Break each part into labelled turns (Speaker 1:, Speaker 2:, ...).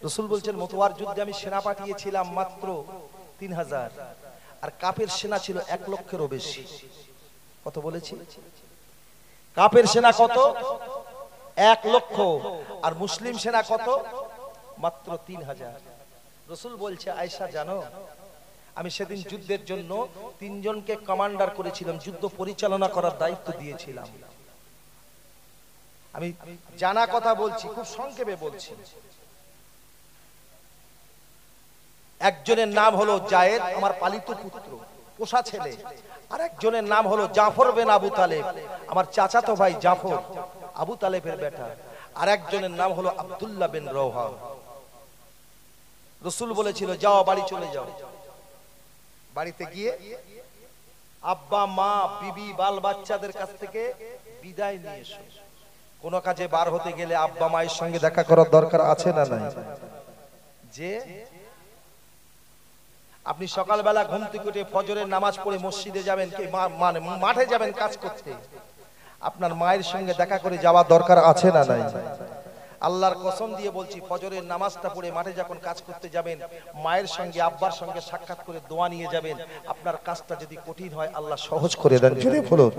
Speaker 1: রাসূল বলছেন মতওয়ার যুদ্ধে আমি সেনা পাঠিয়েছিলাম মাত্র 3000, আর কাফের সেনা ছিল 1 লক্ষেরও বেশি। কত বলেছি? কাফের সেনা কত? 1 লক্ষ। আর মুসলিম সেনা কত? মাত্র 3000। রাসূল বলছে আয়েশা জানো, আমি সেদিন যুদ্ধের জন্য 3 জনকে কমান্ডার করেছিলাম, যুদ্ধ পরিচালনা করার দায়িত্ব দিয়েছিলাম। আমি জানা কথা বলছি, খুব সংক্ষেপে বলছি। একজনের নাম হলো জায়েদ, আমার পালিত পুত্র, পোষা ছেলে। আর একজনের নাম হলো জাফর বিন আবু তালেব, আমার চাচাতো ভাই জাফর, আবু তালেবের বেটা। আর একজনের নাম হলো আব্দুল্লাহ বিন রওহা। রাসূল বলেছিল যাও বাড়ি চলে যাও, বাড়িতে গিয়ে আব্বা মা বিবি বাল বাচ্চাদের কাছ থেকে বিদায় নিয়ে এসো। কোন কাজে বার হতে গেলে আব্বা মায়ের সঙ্গে দেখা করার দরকার আছে না নাই? যে আপনি সকালবেলা ঘুম থেকে উঠে ফজরের নামাজ পড়ে মসজিদে যাবেন, কি মানে মাঠে যাবেন কাজ করতে, আপনার মায়ের সঙ্গে দেখা করে যাওয়া দরকার আছে না নাই? আল্লাহর কসম দিয়ে বলছি, ফজরের নামাজটা পড়ে মাঠে যখন কাজ করতে যাবেন, মায়ের সঙ্গে আব্বার সঙ্গে সাক্ষাৎ করে দোয়া নিয়ে যাবেন। আপনার কাজটা যদি কঠিন হয় আল্লাহ সহজ করে দেন। জোরে বলুন।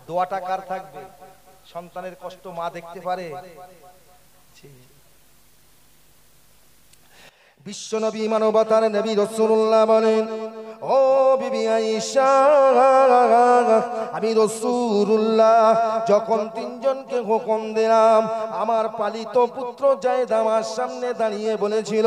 Speaker 1: দোয়াটা কার থাকবে? সন্তানের কষ্ট মা দেখতে পারে? বিশ্ব নবী মানবতার নবী রাসূলুল্লাহ বলেন, ও বিবি আয়েশা, আমি রাসূলুল্লাহ যখন 3 জনকে হুকুম দিলাম, আমার পালিত পুত্র যায়েদ আমার সামনে দাঁড়িয়ে বলেছিল,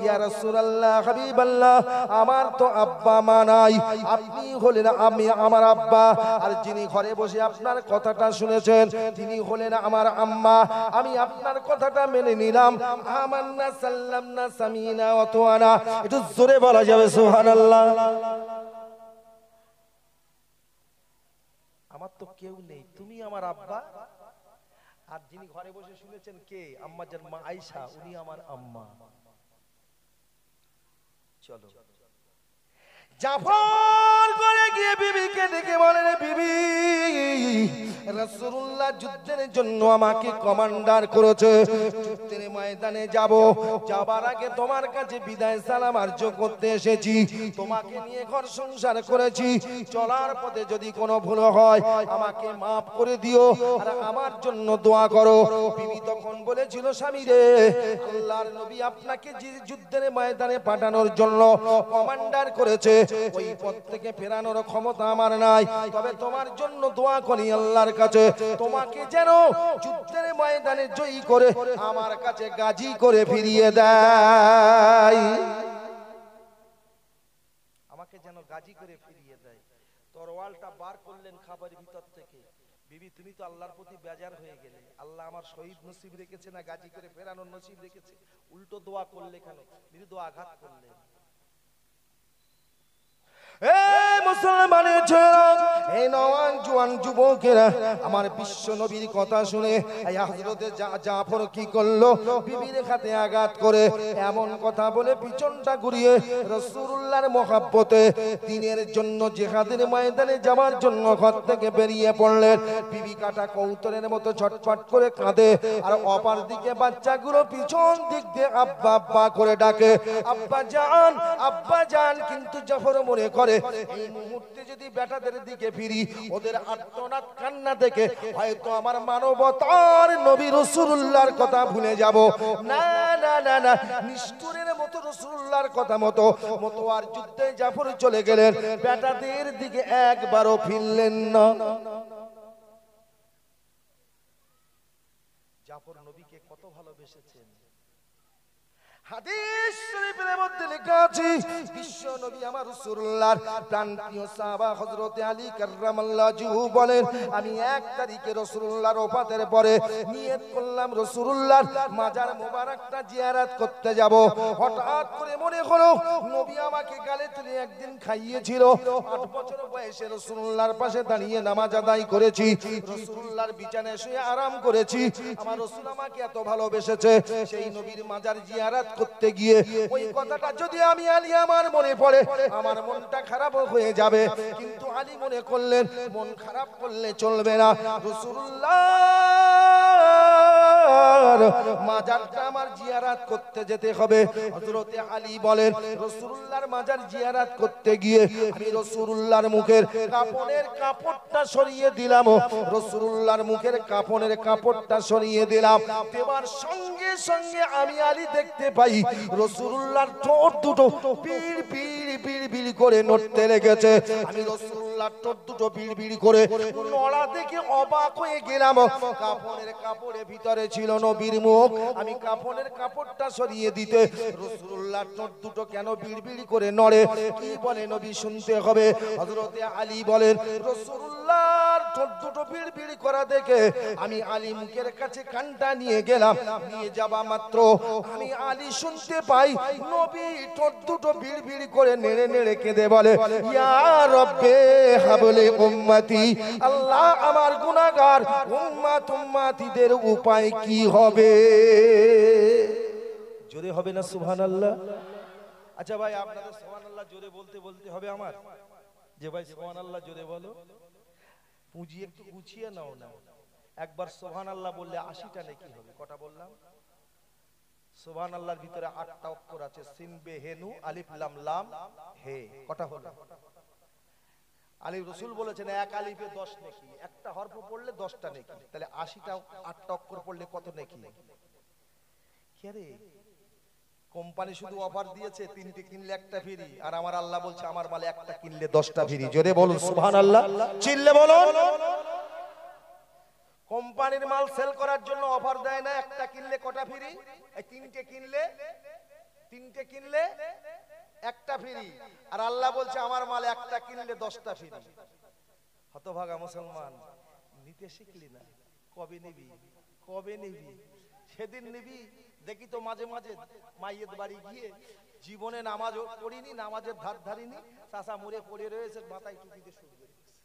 Speaker 1: ইয়া রাসূলুল্লাহ হাবিবাল্লাহ, আমার তো আব্বা মা নাই, আপনি হলেন আমি আমার আব্বা, আর যিনি ঘরে বসে আপনার কথাটা শুনেছেন তিনি হলেন আমার আম্মা। আমি আপনার কথাটা মেনে নিলাম। আমান্না সাল্লামনা সামিনা ওয়া তুআনা। একটু জোরে বলা যাবে সুবহানাল্লাহ। আমার তো কেউ নেই, তুমি আমার আব্বা, আর যিনি ঘরে বসে শুনেছেন কে? আম্মা জান মা আয়েশা, উনি আমার আম্মা। চলো জাফর করে গিয়ে বিবিকে ডেকে বলে, রে বিবি, রাসূলুল্লাহ যুদ্ধের জন্য আমাকে কমান্ডার করেছে, যুদ্ধের ময়দানে যাব, যাবার আগে তোমার কাছে বিদায় সালাম আর্য করতে এসেছি। তোমাকে নিয়ে ঘর সংসার করেছি, চলার পথে যদি কোনো ভুল হয় আমাকে মাফ করে দিও, আর আমার জন্য দোয়া করো। বিবি তখন বলেছিল, স্বামী রে, আল্লাহর নবী আপনাকে যুদ্ধের ময়দানে পাঠানোর জন্য কমান্ডার করেছে, ওই পথ থেকে ফেরানোর ক্ষমতা আমার নাই, তবে তোমার জন্য দোয়া করি আল্লাহর কাছে, তোমাকে যেন যুদ্ধের ময়দানে জয়ী করে আমার কাছে গাজী করে ফিরিয়ে দেয়, আমাকে যেন গাজী করে ফিরিয়ে দেয়। তরোয়ালটা বার করলেন খাবারের ভিতর থেকে। বিবি, তুমি তো আল্লাহর প্রতি বেজার হয়ে গেলে, আল্লাহ আমার শহীদ নসিব রেখেছে না গাজী করে ফেরানোর নসিব রেখেছে? উল্টো দোয়া করলে কেন? মৃদু আঘাত করলেন। মুসলমানের এই নওয়ান জওয়ান যুবকেরা, আমার বিশ্ব নবীর কথা শুনে হযরতে জাফর কি করলো? বিবির হাতে আঘাত করে এমন কথা বলে পিছনটা ঘুরিয়ে রাসূলুল্লাহর মহব্বতে দ্বীনের জন্য জিহাদের ময়দানে যাওয়ার জন্য ঘর থেকে বেরিয়ে পড়লেন। বিবি কাটা কৌতরের মতো ছটফট করে কাঁদে, আর অপর দিকে বাচ্চাগুলো পিছন দিক দিয়ে আব্বা আব্বা করে ডাকে, আব্বা জান আব্বা জান। কিন্তু জাফর মনে করে এই মুহূর্তে যদি বেটাদের দিকে ফিরি, ওদের আর্তনাদ কান্না দেখে হয়তো আমার মানবতার নবী রাসূলুল্লাহর কথা ভুলে যাব। না না না না, নিষ্ঠুরের মতো রাসূলুল্লাহর কথা মতো মতওয়ার যুদ্ধে জাফর চলে গেলেন, বেটাদের দিকে একবারও ফিরলেন না। জাফর নবীকে কত ভালোবেসেছেন। হাদিস শরীফের মধ্যে লেখা আছে, বিশ্ব নবী আমার রাসূলুল্লাহর প্রাণপ্রিয় সাহাবা হযরতে আলী কাররামাল্লাহু ওয়াজহু বলেন, আমি 1 তারিখে রাসূলুল্লাহর ওফাতের পরে নিয়ত করলাম রাসূলুল্লাহর মাজার মোবারকটা জিয়ারত করতে যাব। হঠাৎ করে মনে হলো নবী আমাকে গালে তুলে একদিন খাইয়েছিল। 8 বছর বয়সে রাসূলুল্লাহর পাশে দাঁড়িয়ে নামাজ আদায় করেছি, রাসূলুল্লাহর বিছানায় শুয়ে আরাম করেছি। আমার রাসূল আমাকে এত ভালোবেসেছে, সেই নবীর মাজার জিয়ারত করতে গিয়ে ওই কথাটা যদি আমি আলী আমার মনে পড়ে, আমার মনটা খারাপ হয়ে যাবে। কিন্তু আলী মনে করলেন মন খারাপ করলে চলবে না, রাসূলুল্লাহ আমার মাজারটা আমার জিয়ারত করতে যেতে হবে। হযরতে আলী বলেন রাসূলুল্লাহর মাজার জিয়ারত করতে গিয়ে আমি রাসূলুল্লাহর মুখের কাফনের কাপড়টা সরিয়ে দিলাম। রাসূলুল্লাহর মুখের কাফনের কাপড়টা সরিয়ে দিলাম, দেবার সঙ্গে সঙ্গে আমি আলী দেখতে পাই রাসূলুল্লাহর ঠোঁট দুটো পিড় পিড় পিড় পিড় করে নড়তে লেগেছে। আমি রাসূলুল্লাহর ঠোঁট দুটো পিড় পিড় করে নড়া দেখে অবাক হয়ে গেলাম। কাফনের কাপড়ের ভিতরে ছিল নবীর মুখ। আমি কাফনের কাপড়টা সরিয়ে দিতে রাসূলুল্লাহর ঠোঁট দুটো কেন বিড় বিড় করে নড়ে, কি বলে নবী শুনতে হবে। হযরতে আলী বলেন রাসূলুল্লাহর ঠোঁট দুটো বিড় বিড় করা দেখে আমি আলী মুখের কাছে কানটা নিয়ে গেলাম। নিয়ে যাবা মাত্র আমি আলী শুনতে পাই নবী ঠোঁট দুটো বিড় বিড় করে নেড়ে নেড়ে কেঁদে বলে ইয়া রব্বে হাবলে উম্মতি, আল্লাহ আমার গুনাহগার উম্মতিদের উপায় কি হবে? জোরে হবে না সুবহানাল্লাহ? আচ্ছা ভাই, আপনাদের সুবহানাল্লাহ জোরে বলতে বলতে হবে আমার, যে ভাই সুবহানাল্লাহ জোরে বলো। পুঁজি একটু গুছিয়ে নাও না। একবার সুবহানাল্লাহ বললে 80টা নেকি হবে। কটা বললাম? সুবহানাল্লাহর ভিতরে 8টা অক্ষর আছে, সিন বে হেনু আলিফ লাম লাম হে। কটা হলো? আলী রাসূল বলেছেন এক আলিফে 10 নেকি, একটা হরফ পড়লে 10টা নেকি। তাহলে 80টা 8টা অক্ষর পড়লে কত নেকি? কি রে, কোম্পানি শুধু অফার দিয়েছে 3টে কিনলে একটা ফ্রি, আর আমার আল্লাহ বলছে আমার মালে একটা কিনলে 10টা ফ্রি। জোরে বলুন সুবহানাল্লাহ, চিল্লে বলুন। কোম্পানির মাল সেল করার জন্য অফার দেয় না একটা কিনলে কটা ফ্রি, এই 3টে কিনলে একটা ফ্রি, আর আল্লাহ বলছে আমার মাল একটা কিনলে 10টা ফ্রি। হতভাগা মুসলমান, নিতে শিখলি না। কবে নিবি? কবে নিবি? সেদিন নিবি। দেখি তো মাঝে মাঝে মাইয়ের বাড়ি গিয়ে জীবনে নামাজ পড়িনি, নামাজের ধার ধারিনি, চাচা মুড়ে পড়ে রয়েছে, মাথায় টুপিতে শুরু করে দিয়েছে।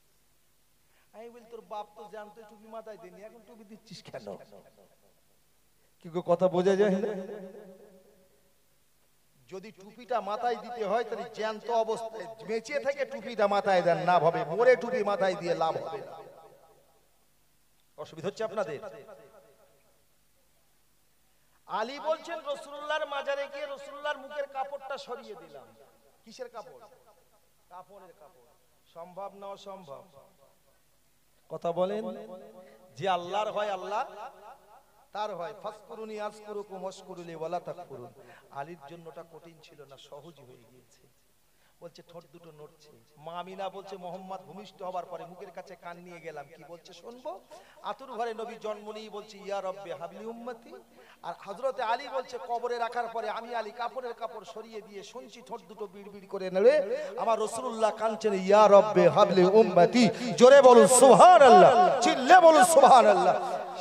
Speaker 1: আমি বলি তোর বাপ তো জানতো টুপি মাথায় দেনি, এখন টুপি দিচ্ছিস কেন? কি কথা বোঝা যায় না? যদি টুপিটা মাথায় দিতে হয় তাহলে জ্যান্ত অবস্থায় বেঁচে থেকে টুপিটা মাথায় দেন, না ভাবে মরে টুপি মাথায় দিয়ে লাভ হবে না। অসুবিধা হচ্ছে আপনাদের? আলী বলছেন রাসূলুল্লাহর মাজারে গিয়ে রাসূলুল্লাহর মুখের কাপড়টা সরিয়ে দিলাম। কিসের কাপড়? কাফনের কাপড়। সম্ভব না অসম্ভব? কথা বলেন। যে আল্লাহর হয় আল্লাহ তার হয়। ফাসকুরুনি আযকুরুকুম ওয়াশকুরুলি ওয়ালা তাকফুরুন। আলীর জন্যটা কঠিন ছিল না, সহজ হয়ে গিয়েছে। বলছে ঠোঁট দুটো নড়ছে। মা আমিনা বলছে মোহাম্মদ ভূমিষ্ঠ হবার পরে মুখের কাছে কান নিয়ে গেলাম, কি বলছে শুনবো। আতুর ঘরে নবী জন্ম নিয়ে বলছে ইয়া রব্বে হাবলি উম্মতি। আর হযরতে আলী বলছে কবরে রাখার পরে আমি আলী কাপড়ের কাপড় সরিয়ে দিয়ে শুনছি ঠোঁট দুটো বিড় বিড় করে নেড়ে আমার রাসূলুল্লাহ কাঁদছেন ইয়া রব্বে হাবলি উম্মতি। জোরে বলুন সুবহানাল্লাহ, চিল্লে বলুন সুবহানাল্লাহ।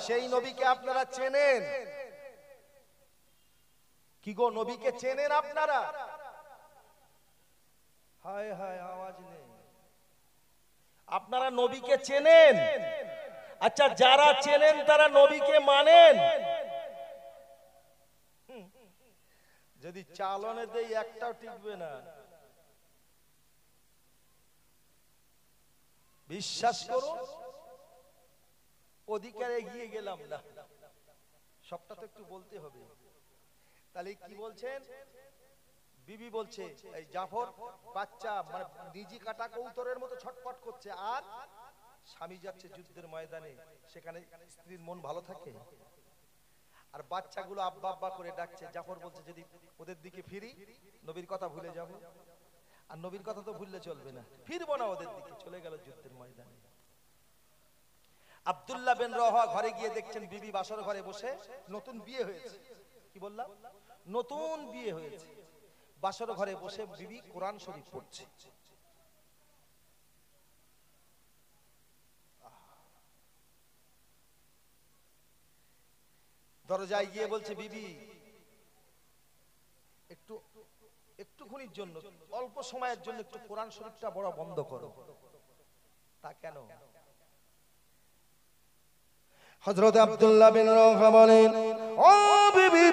Speaker 1: সেই নবীকে আপনারা চেনেন কি গো? নবীকে চেনেন আপনারা? হায় হায়, আওয়াজ নেই। আপনারা নবীকে চেনেন? আচ্ছা, যারা চেনেন তারা নবীকে মানেন? যদি চালনে দেই একটাও টিকবে না, বিশ্বাস করুন। অধিকার এগিয়ে গেলাম না, সবটা তো একটু বলতে হবে। তাহলে কি বলছেন? বিবি বলছে এই জাফর বাচ্চা মানে নিজি কাটা কৌতরের মতো ছটফট করছে, আর স্বামী যাচ্ছে যুদ্ধের ময়দানে, সেখানে স্ত্রীর মন ভালো থাকে? আর বাচ্চাগুলো আব্বা আব্বা করে ডাকছে। জাফর বলছে যদি ওদের দিকে ফিরি নবীর কথা ভুলে যাব। আর নবীর কথা তো ভুললে চলবে না, ফিরবো না ওদের দিকে। চলে গেল যুদ্ধের ময়দানে। আব্দুল্লাহ বিন রওহা ঘরে গিয়ে দেখছেন বিবি বাসর ঘরে বসে, নতুন বিয়ে হয়েছে। কি বললাম? নতুন বিয়ে হয়েছে। বাসর ঘরে বসে বিবি কোরআন শরীফ পড়ছে। দরজায় গিয়ে বলছে বিবি একটুখানির জন্য, অল্প সময়ের জন্য একটু কোরআন শরীফটা বড় বন্ধ করো। তা কেন? হযরত আব্দুল্লাহ বিন রওহা বলেন ও বিবি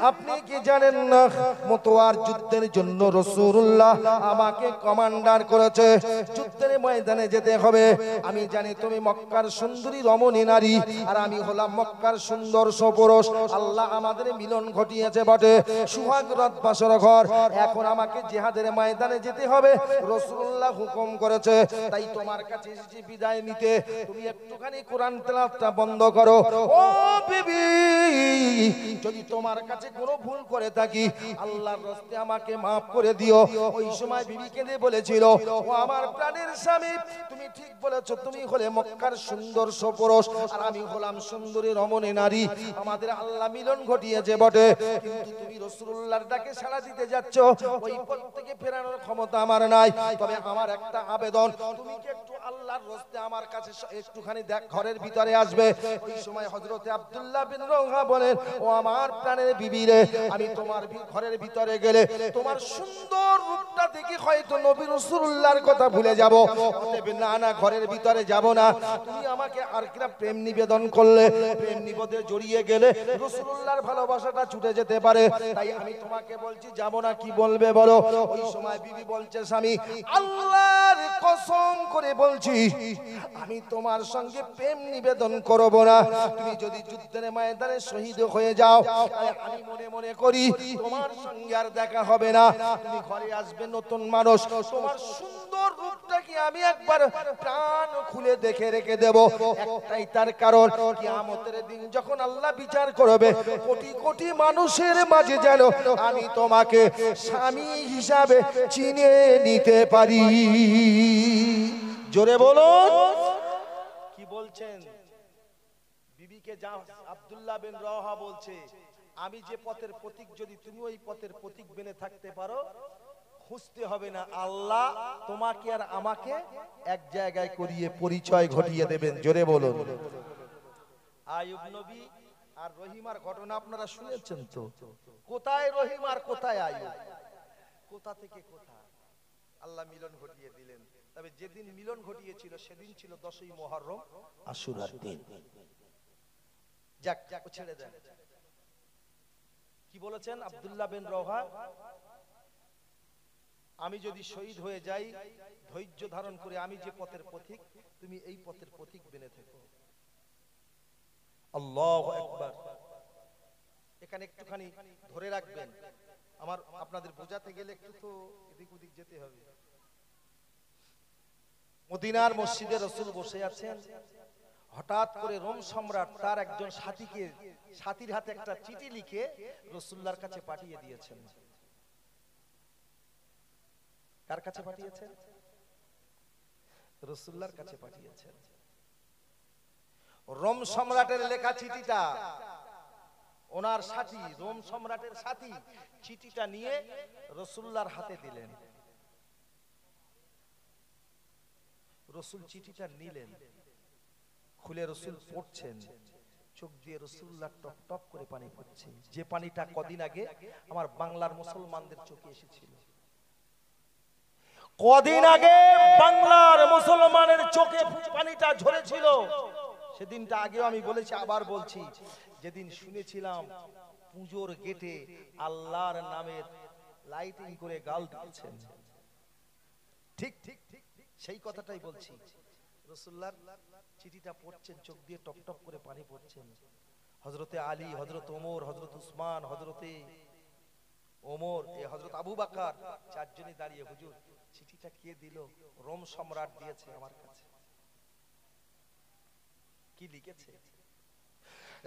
Speaker 1: আপনি কি জানেন না মতোয়ার যুদ্ধের জন্য রাসূলুল্লাহ আমাকে কমান্ডার করেছে, যুদ্ধের ময়দানে যেতে হবে। আমি জানি তুমি মক্কার সুন্দরী রমণী নারী, আর আমি হলাম মক্কার সুন্দর পুরুষ। আল্লাহ আমাদের মিলন ঘটিয়েছে বটে, সুহাগ রাত বাসর ঘর। এখন আমাকে জিহাদের ময়দানে যেতে হবে, রাসূলুল্লাহ হুকুম করেছে। তাই তোমার কাছে এসেছি বিদায় নিতে। তুমি একটুখানি কোরআন তেলাওয়াতটা বন্ধ করো। ও বিবি, যদি তোমার কাছে কোনো ভুল করে থাকি আল্লাহর রাস্তায় আমাকে maaf করে দিও। ওই সময় বিবি কেঁদে বলেছিল, ও আমার প্রাণের স্বামী, তুমি ঠিক বলেছো, তুমি হলে মক্কার সুন্দর পুরুষ, আর আমি হলাম সুন্দরী রমণী নারী। আমাদের আল্লাহ মিলন ঘটিয়েছে বটে, কিন্তু তুমি রাসূলুল্লাহর ডাকে সাড়া দিতে যাচ্ছ, ওই পথ থেকে ফেরানোর ক্ষমতা আমার নাই। তবে আমার একটা আবেদন, তুমি কি একটু আল্লাহর রাস্তায় আমার কাছে একটুখানি ঘরের ভিতরে আসবে? ওই সময় হযরতে আব্দুল্লাহ বিন রওহা বলেন, ও আমার প্রাণের বিবি রে, আমি তোমার ঘরের ভিতরে গেলে তোমার সুন্দর রূপটা দেখে হয়তো নবী রাসূলুল্লাহর কথা ভুলে যাব। অতএব না না, ঘরের ভিতরে যাব না। তুমি আমাকে আর কিনা প্রেম নিবেদন করলে, প্রেম নিবেদনে জড়িয়ে গেলে রাসূলুল্লাহর ভালোবাসাটা ছুটে যেতে পারে। তাই আমি তোমাকে বলছি যাব না। কি বলবে বলো? ওই সময় বিবি বলছে, স্বামী আল্লাহর কসম করে বলছি, আমি তোমার সঙ্গে প্রেম নিবেদন করব না। তুমি যদি যুদ্ধের ময়দানে শহীদ হয়ে যাও, আমি মনে মনে করি তোমার সঙ্গে আর দেখা হবে না। তুমি ঘরে আসবে নতুন মানুষ, তোমার সুন্দর রূপটা কি আমি একবার প্রাণ খুলে দেখে রেখে দেব। একটাই তার কারণ, কিয়ামতের দিন যখন আল্লাহ বিচার করবে, কোটি কোটি মানুষের মাঝে যেন আমি তোমাকে স্বামী হিসাবে চিনে নিতে পারি। জোরে বলুন। কি বলছেন? বিবিকে যা আব্দুল্লাহ বিন রওহা বলছে, আমি যে পথের প্রতীক, যদি তুমি ওই পথের প্রতীক বেনে থাকতে পারো, খুঁজতে হবে না, আল্লাহ তোমাকে আর আমাকে এক জায়গায় করিয়ে পরিচয় ঘটিয়ে দেবেন। জোরে বলুন। আইয়ুব নবী আর রহিমার ঘটনা আপনারা শুনেছেন তো? কোথায় রহিম আর কোথায় আইয়ুব? কোথা থেকে কোথা আল্লাহ মিলন ঘটিয়ে দিলেন। তবে যেদিন মিলন ঘটিয়েছিল সেদিন ছিল 10ই মুহররম, আশুরার দিন। যাক, ছেড়ে দেন। কি বলেছেন আব্দুল্লাহ বিন রওহা? আমি যদি শহীদ হয়ে যাই, ধৈর্য ধারণ করে আমি যে পথের পথিক, তুমি এই পথের পথিক বেনে থেকো। আল্লাহু আকবার। এখানে একটুখানি ধরে রাখবেন, আমার আপনাদের বোঝাতে গেলে একটু তো এদিক ওদিক যেতে হবে। মদিনার মসজিদে রাসূল বসে আছেন, হঠাৎ করে রোম সম্রাট তার একজন সাথীর হাতে একটা চিঠি লিখে রাসূলুল্লাহর কাছে পাঠিয়ে দিয়েছেন। কার কাছে পাঠিয়েছেন? রাসূলুল্লাহর কাছে পাঠিয়েছেন। রোম সম্রাটের লেখা চিঠিটা ওনার সাথী, রোম সম্রাটের সাথী চিঠিটা নিয়ে রাসূলুল্লাহর হাতে দিলেন। রাসূল চিঠিটা নিলেন, খুলে রাসূল পড়ছেন, চোখ দিয়ে রাসূলুল্লাহ টপ টপ করে পানি পড়ছে। যে পানিটা কদিন আগে আমার বাংলার মুসলমানদের চোখে এসেছিল। কদিন আগে বাংলার মুসলমানের চোখে পানিটা ঝরেছিল, সেদিনটা আগেও আমি বলেছি, আবার বলছি, যেদিন শুনেছিলাম পূজোর গেটে আল্লাহর নামের লাইটিং করে গাল দিয়েছেন, ঠিক ঠিক সেই কথাটাই বলছি। রাসূলুল্লাহ চিঠিটা পড়ছেন, চোখ দিয়ে টপ টপ করে পানি পড়ছেন। হযরতে আলী, হযরত ওমর, হযরত উসমান, হযরতে ওমর, হযরত আবু বকর, চারজনই দাঁড়িয়ে, হুজুর চিঠিটা কে দিল? রোম সম্রাট দিয়েছে আমার কাছে। কি লিখেছে?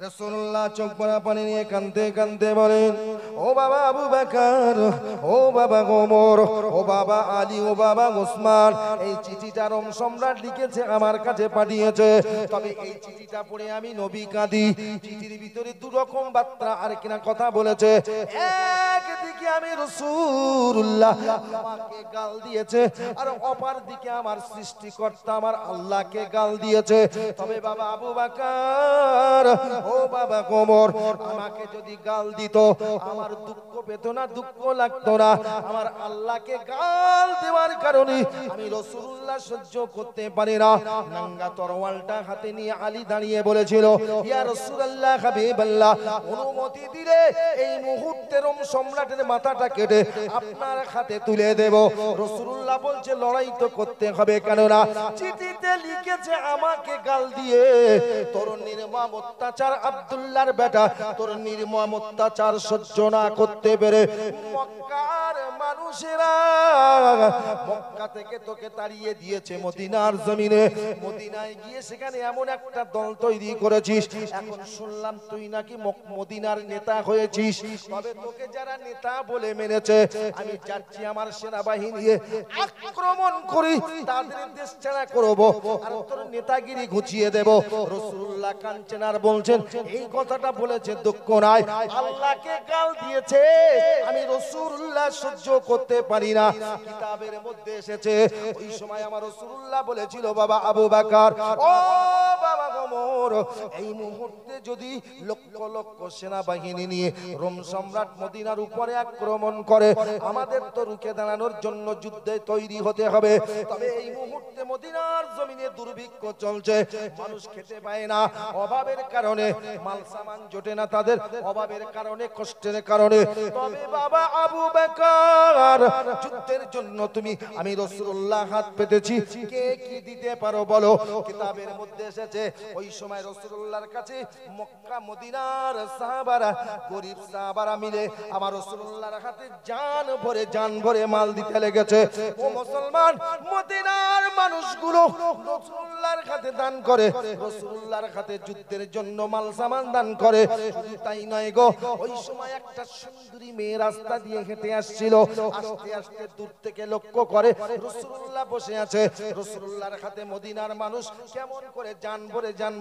Speaker 1: রাসূলুল্লাহ চোখ ভরা পানি নিয়ে কাঁদতে কাঁদতে বলেন, ও বাবা আবু বকর, ও বাবা ওমর, ও বাবা আলী, ও বাবা উসমান, এই চিঠিটা রোম সম্রাট লিখেছে, আমার কাছে পাঠিয়েছে। তবে এই চিঠিটা পড়ে আমি নবী কাঁদি। চিঠির ভিতরে দু রকম বার্তা আর কিনা কথা বলেছে। একদিকে দিকে আমি রাসূলুল্লাহ আমাকে গাল দিয়েছে, আর অপর দিকে আমার সৃষ্টিকর্তা আমার আল্লাহকে গাল দিয়েছে। তবে বাবা আবু বকর, ও বাবা ওমর, আমাকে যদি গাল দিত আমার দুঃখ পেত না, দুঃখ লাগতো না। আমার আল্লাহকে গাল দেওয়ার কারণে আমি রাসূলুল্লাহ সহ্য করতে পারি না। নাঙ্গা তরোয়ালটা হাতে নিয়ে আলী দাঁড়িয়ে বলেছিল, ইয়া রাসূলুল্লাহ হাবিবাল্লাহ, অনুমতি দিলে এই মুহূর্তে রোম সম্রাটের মাথাটা কেটে আপনার হাতে তুলে দেব। রাসূলুল্লাহ বলছে, লড়াই তো করতে হবে, কেননা চিঠিতে লিখেছে আমাকে গাল দিয়ে তোর নির্মম অত্যাচার, আব্দুল্লাহর বেটা, তোর নির্মম অত্যাচার সহ্য না করতে পেরে মক্কার মানুষেরা মক্কা থেকে তোকে তাড়িয়ে দিয়েছে মদিনার জমিনে। মদিনায় গিয়ে সেখানে এমন একটা দল তৈরি করেছিস, এখন শুনলাম তুই নাকি মদিনার নেতা হয়েছিস। তবে তোকে যারা নেতা বলে মেনেছে, আমি যাচ্ছি আমার সেনাবাহিনী আক্রমণ করি, তাদের দেশ ছাড়া করব, আর তোর নেতাগিরি ঘুচিয়ে দেব। রাসূলুল্লাহ কাঁদছেন আর বলছেন, এই কথাটা বলেছে দুঃখ নাই, আল্লাহকে গাল দিয়েছে, আমি রাসূলুল্লাহ সহ্য করতে পারি না। কিতাবের মধ্যে এসেছে ওই সময় আমার রাসূলুল্লাহ বলেছিল, বাবা আবু বকর, ও বাবা ওমর, এই মুহূর্তে যদি লক্ষ লক্ষ সেনাবাহিনী নিয়ে রোম সম্রাট মদিনার উপরে আক্রমণ করে, আমাদের তো রুখে দাঁড়ানোর জন্য যুদ্ধে তৈরি হতে হবে। তবে এই মুহূর্তে মদিনার জমিনে দুর্ভিক্ষ চলছে, মানুষ খেতে পায় না, অভাবের কারণে মাল সামান জোটে না, তাদের অভাবের কারণে, কষ্টের কারণে। তবে বাবা আবু বকর, যুদ্ধের জন্য তুমি আমি রাসূলুল্লাহ হাত পেতেছি, কে কি দিতে পারো বলো। কিতাবের মধ্যে এসেছে ওই সময় রাসূলুল্লাহর কাছে মক্কা মদিনার সাহাবারা, গরীব সাহাবারা মিলে আমার রাসূলুল্লাহর হাতে জান ভরে মাল দিতে লেগেছে। ও মুসলমান, মদিনার মানুষগুলো রাসূলুল্লাহর হাতে দান করে, রাসূলুল্লাহর হাতে যুদ্ধের জন্য মাল সামান দান করে। শুধু তাই নয় গো, ওই সময় একটা সুন্দরী মেয়ে রাস্তা দিয়ে হেঁটে আসছিল, আস্তে আস্তে দূর থেকে লক্ষ্য করে রাসূলুল্লাহ বসে আছে। রাসূলুল্লাহর হাতে মদিনার মানুষ কেমন করে জান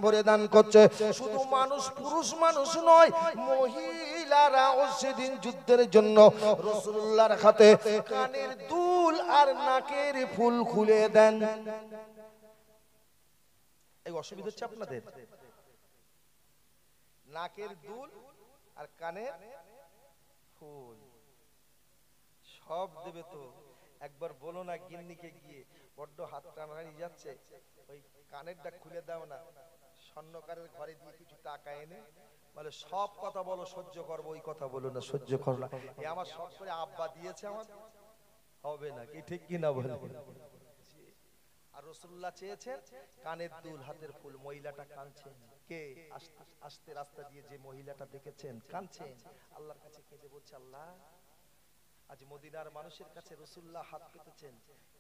Speaker 1: ভরে দান করছে। শুধু মানুষ, পুরুষ মানুষ নয়, মহিলারাও সেদিন যুদ্ধের জন্য রাসূলুল্লাহর হাতে কানের দুল আর নাকের ফুল খুলে দেন। এই অসুবিধা হচ্ছে আপনাদের? নাকের দুল আর কানের ফুল সব দেবে তো? একবার বলো না গিন্নিকে গিয়ে, বড্ড হাত টানাটানি যাচ্ছে, ওই কানেরটা খুলে দাও না, স্বর্ণকারের ঘরে দিয়ে কিছু টাকা এনে বলে সব কথা বলো, সহ্য করবো, ওই কথা বলো না, সহ্য করো না। এ আমার সব করে আব্বা দিয়েছে, আমার হবে না, কি ঠিক কিনা বলে। আর রাসূলুল্লাহ চেয়েছেন কানের দুল, হাতের ফুল। মহিলাটা কাঁদছেন, কে? আস্তে রাস্তা দিয়ে যে মহিলাটা দেখেছেন কাঁদছেন, আল্লাহর কাছে কেঁদে বলছে, আল্লাহ, আজ মদিনার মানুষের কাছে রাসূলুল্লাহ হাত পেতেছেন,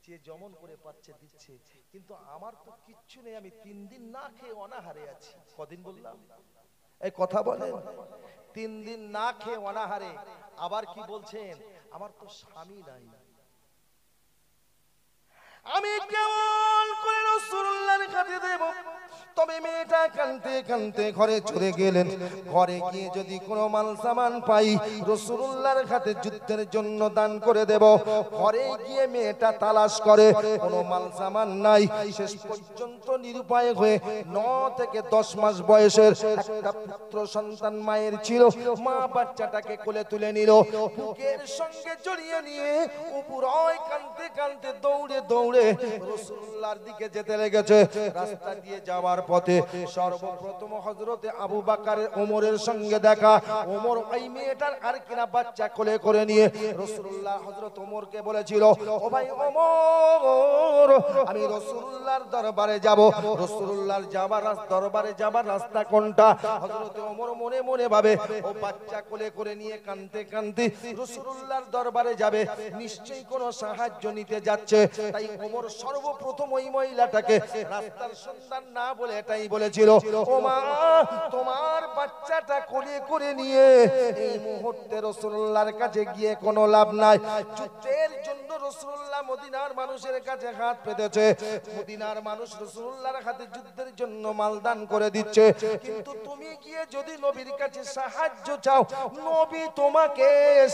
Speaker 1: যে যেমন করে পাচ্ছে দিচ্ছে, কিন্তু আমার তো কিচ্ছু নেই, আমি 3 দিন না খেয়ে অনাহারে আছি। কদিন বললাম? এই কথা বলেন, 3 দিন না খেয়ে অনাহারে। আবার কি বলছেন? আমার তো স্বামী নাই, আমি কেমন করে রাসূলুল্লাহর কাছে দেব? তবে মেয়েটা কাঁদতে কাঁদতে ঘরে চলে গেলেন। ঘরে গিয়ে যদি কোনো মাল সামান পাই, রাসূলুল্লাহর হাতে যুদ্ধের জন্য দান করে দেব। ঘরে গিয়ে মেয়েটা তালাশ করে, কোনো মাল সামান নাই। শেষ পর্যন্ত নিরুপায় হয়ে 9 থেকে 10 মাস বয়সের একটা পুত্র সন্তান মায়ের ছিল। মা বাচ্চাটাকে কোলে তুলে নিল, বুকের সঙ্গে জড়িয়ে নিয়ে উপরয় কাঁদতে কাঁদতে দৌড়ে দৌড়ে রাসূলুল্লাহর দিকে যেতে লেগেছে। রাস্তা দিয়ে যাওয়ার পথে সর্বপ্রথম হযরতে আবু বকরের ওমরের সঙ্গে দেখা। ওমর ওই মেয়েটার আর কিনা বাচ্চা কোলে করে নিয়ে রাসূলুল্লাহ হযরত ওমরকে বলেছিল, ও ভাই ওমর, আমি রাসূলুল্লাহর দরবারে যাব। রাসূলুল্লাহর দরবারে যাবার রাস্তা কোনটা? হযরত ওমর মনে মনে ভাবে, ও বাচ্চা কোলে করে নিয়ে কাঁদতে কাঁদতে রাসূলুল্লাহর দরবারে যাবে, নিশ্চয়ই কোনো সাহায্য নিতে যাচ্ছে। তাই ওমর সর্বপ্রথম ওই মহিলাটাকে রাস্তার সন্ধান না বলে এটাই বলেছিল, ও মা, তোমার বাচ্চাটা কোলে করে নিয়ে এই মুহূর্তে রাসূলুল্লাহর কাছে গিয়ে কোনো লাভ নাই। যুদ্ধের জন্য রাসূলুল্লাহ মদিনার মানুষের কাছে হাত পেতেছে, মদিনার মানুষ রাসূলুল্লাহর হাতে যুদ্ধের জন্য মালদান করে দিচ্ছে, কিন্তু তুমি গিয়ে যদি নবীর কাছে সাহায্য চাও, নবী তোমাকে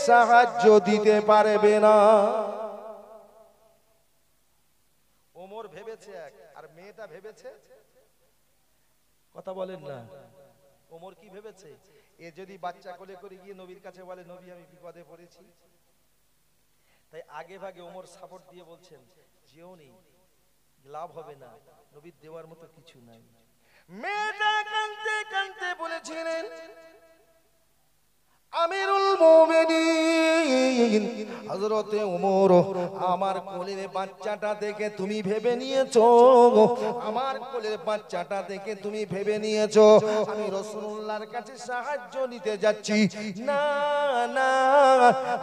Speaker 1: সাহায্য দিতে পারবে না। ওমর ভেবেছে এক, আর মেয়েটা ভেবেছে, কথা বলেন না, ওমর কি ভেবেছে, এ যদি বাচ্চা কোলে করে গিয়ে নবীর কাছে বলে নবী আমি বিপদে পড়েছি, তাই আগে ভাগে ওমর সাপোর্ট দিয়ে বলছেন যেও নেই, লাভ হবে না, নবীর দেওয়ার মতো কিছু নাই। মেয়েটা কাঁদতে কাঁদতে বলেছিলেন আমিরুল মুমিনিন হযরতে ওমর, আমার কোলের বাচ্চাটা দেখে তুমি ভেবে নিয়েছো, আমার কোলের বাচ্চাটা দেখে তুমি ভেবে নিয়েছো আমি রাসূলুল্লাহর কাছে সাহায্য নিতে যাচ্ছি। না না,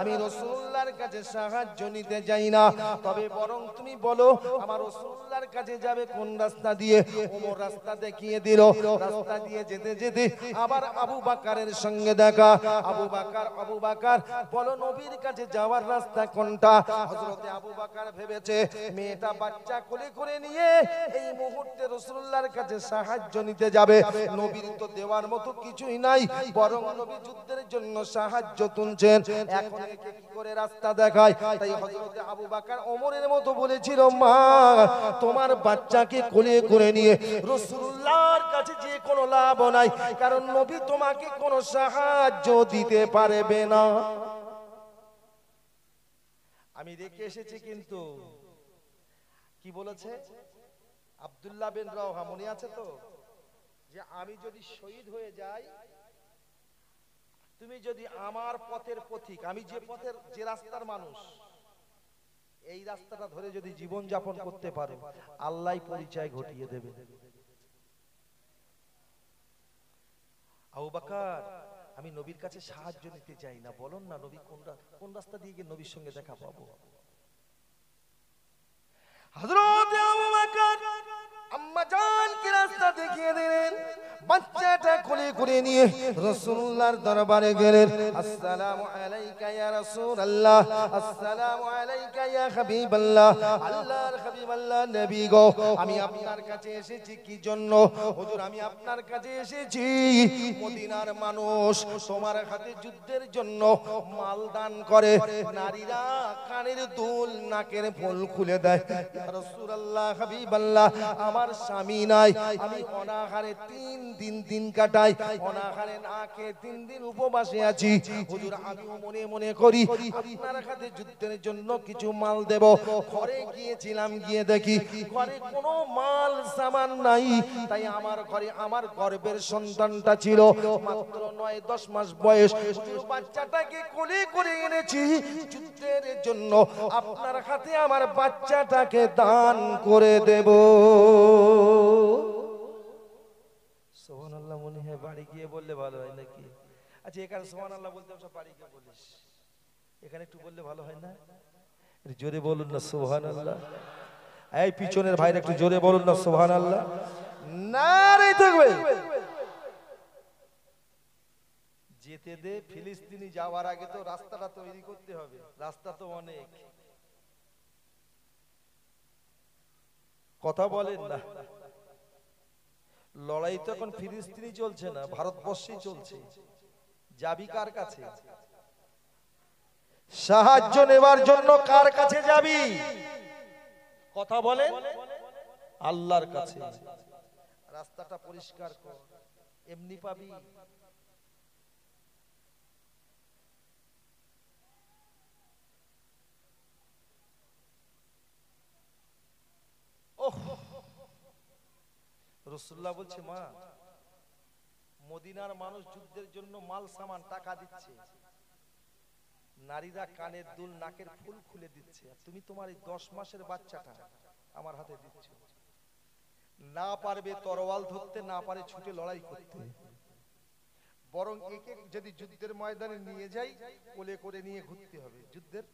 Speaker 1: আমি রাসূলুল্লাহর কাছে সাহায্য নিতে যাই না, তবে বরং তুমি বলো আমার রাসূলুল্লাহর কাছে যাবে কোন রাস্তা দিয়ে। ওমর রাস্তা দেখিয়ে দিল, রাস্তা দিয়ে যেতে যেতে আবার আবু বকরের সঙ্গে দেখা। আবু বকর বলো নবীর কাছে যাওয়ার রাস্তা কোনটা? হযরতে আবু বকর ভেবেছে মেয়েটা বাচ্চা কোলে করে নিয়ে এই মুহূর্তে রাসূলুল্লাহর কাছে সাহায্য নিতে যাবে, নবীর তো দেওয়ার মতো কিছুই নাই, বরং নবী যুদ্ধের জন্য সাহায্য তুলছেন, এখন একে কি করে রাস্তা দেখায়। তাই হযরতে আবু বকর ওমরের মতো বলেছিল মা তোমার বাচ্চাকে কোলে করে নিয়ে রাসূলুল্লাহর কাছে যে কোনো লাভ নাই, কারণ নবী তোমাকে কোনো সাহায্য দিতে পারবে না। আমি রেখে এসেছি, কিন্তু কি বলেছে আব্দুল্লাহ বিন রাওহা, মনে আছে তো, যে আমি যদি শহীদ হয়ে যাই, তুমি যদি আমার পথের পথিক, আমি যে পথের যে রাস্তার মানুষ, এই রাস্তাটা ধরে যদি জীবন যাপন করতে পারো, আল্লাহই পরিচয় ঘটিয়ে দেবে। আবু বকর আমি নবীর কাছে সাহায্য নিতে চাই না, বলুন না নবী কোন রাস্তা দিয়ে গিয়ে নবীর সঙ্গে দেখা পাবো। হযরত আবু বকর আম্মা জান কি রাস্তা দেখিয়ে দিলেন, বাচ্চাটা কোলে করে নিয়ে রাসূলুল্লাহর দরবারে গেলেন। আসসালামু আলাইকা ইয়া রাসূলুল্লাহ, আসসালামু আলাইকা ইয়া হাবিবাল্লাহ, আল্লাহর হাবিব আল্লাহ নবী গো, আমি আপনার কাছে এসেছি কি জন্য? হুজুর আমি আপনার কাছে এসেছি, মদিনার মানুষ তোমার হাতে যুদ্ধের জন্য মাল দান করে, নারীরা কানের দুল নাকের ফুল খুলে দেয়। ইয়া রাসূলুল্লাহ হাবিবাল্লাহ আমার স্বামী নাই, আমি অনাহারে 3 দিন কাটাই, অনাহারে না খেয়ে 3 দিন উপবাসে আছি। হুজুর আমিও মনে মনে করি আপনার হাতে যুদ্ধের জন্য কিছু মাল দেব। ঘরে গিয়েছিলাম, গিয়ে দেখি ঘরে কোনো মাল সামান নাই, তাই আমার ঘরে আমার গর্ভের সন্তানটা ছিল মাত্র 9-10 মাস বয়স, হুজুর বাচ্চাটাকে কোলে করে এনেছি যুদ্ধের জন্য, আপনার হাতে আমার বাচ্চাটাকে দান করে দেব। সুবহানাল্লাহ, মনে হয় বাড়ি গিয়ে বললে ভালো হয় নাকি? আচ্ছা এখানে সুবহানাল্লাহ বলতে সব বাড়ি গিয়ে বলিস, এখানে একটু বললে ভালো হয় না? জোরে বলুন না সুবহানাল্লাহ। এই পিছনের ভাইরা একটু জোরে বলুন না সুবহানাল্লাহ। নারে থাকবে যেতে দে, ফিলিস্তিনি যাওয়ার আগে তো রাস্তাটা তৈরি করতে হবে, রাস্তা তো অনেক, কথা বলেন না। লড়াই তো এখন ফিলিস্তিনি চলছে না, ভারতবর্ষেই চলছে। যাবি কার কাছে? সাহায্য নেবার জন্য কার কাছে যাবি? কথা বলেন, আল্লাহর কাছে। রাস্তাটা পরিষ্কার কর, এমনি পাবি। রাসূলুল্লাহ বলছে মা মদিনার মানুষ যুদ্ধের জন্য মাল সামান টাকা দিচ্ছে, নারীরা কানের দুল নাকের ফুল খুলে দিচ্ছে, আর তুমি তোমার এই 10 মাসের বাচ্চাটা আমার হাতে দিচ্ছ। না পারবে তরোয়াল ধরতে, না পারে ছুটে লড়াই করতে, বরং একে যদি যুদ্ধের ময়দানে নিয়ে যাই কোলে করে নিয়ে ঘুরতে হবে, যুদ্ধের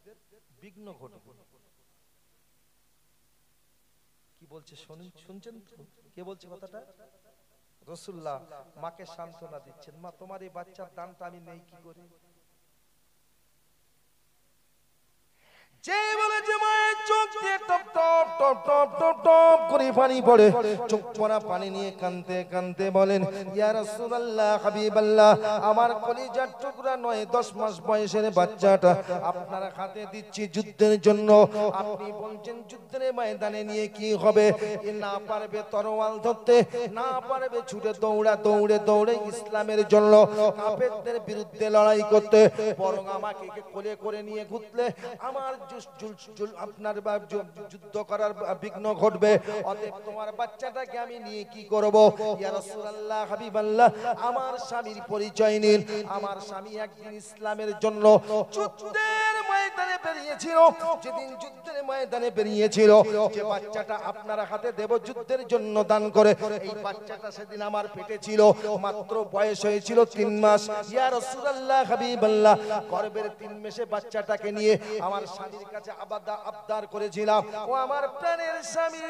Speaker 1: বিঘ্ন ঘটবে। কি বলছে শুনছেন তো? কে বলছে কথাটা? রাসূলুল্লাহ মাকে সান্ত্বনা দিচ্ছেন, মা তোমার এই বাচ্চার দানটা আমি নেই কি করে? যে বলে যে মা করে পানি পড়ে, চোখ পড়া পানি নিয়ে কাঁদতে কাঁদতে বলেন, ইয়া রাসূলুল্লাহ, হাবিবাল্লাহ, আমার কলিজার টুকরা 9-10 মাস বয়সের বাচ্চাটা আপনার হাতে দিচ্ছি যুদ্ধের জন্য। আপনি বলছেন যুদ্ধের ময়দানে নিয়ে কি হবে? এ না পারবে তরোয়াল ধরতে, না পারবে ছুটে দৌড়ে দৌড়ে ইসলামের জন্য কাফেরদের বিরুদ্ধে লড়াই করতে, বরং আমাকে কোলে করে নিয়ে ঘুরলে আমার আপনার যুদ্ধ করার বিঘ্ন ঘটবে। অতএব তোমার বাচ্চাটাকে আমি নিয়ে কি করব? ইয়া রাসূলুল্লাহ, হাবিবাল্লাহ, আমার স্বামীর পরিচয় নিন। আমার স্বামী একদিন ইসলামের জন্য যুদ্ধের ময়দানে বেরিয়েছিল। যেদিন যুদ্ধের ময়দানে বেরিয়েছিল, যে বাচ্চাটা আপনার হাতে দেব যুদ্ধের জন্য দান করে, এই বাচ্চাটা সেদিন আমার পেটে ছিল, মাত্র বয়স হয়েছিল 3 মাস। ইয়া রাসূলুল্লাহ, হাবিবাল্লাহ, গর্ভের 3 মাসে বাচ্চাটাকে নিয়ে আমার স্বামীর কাছে আবদার করেছিলাম, ও আমার প্রাণের স্বামী,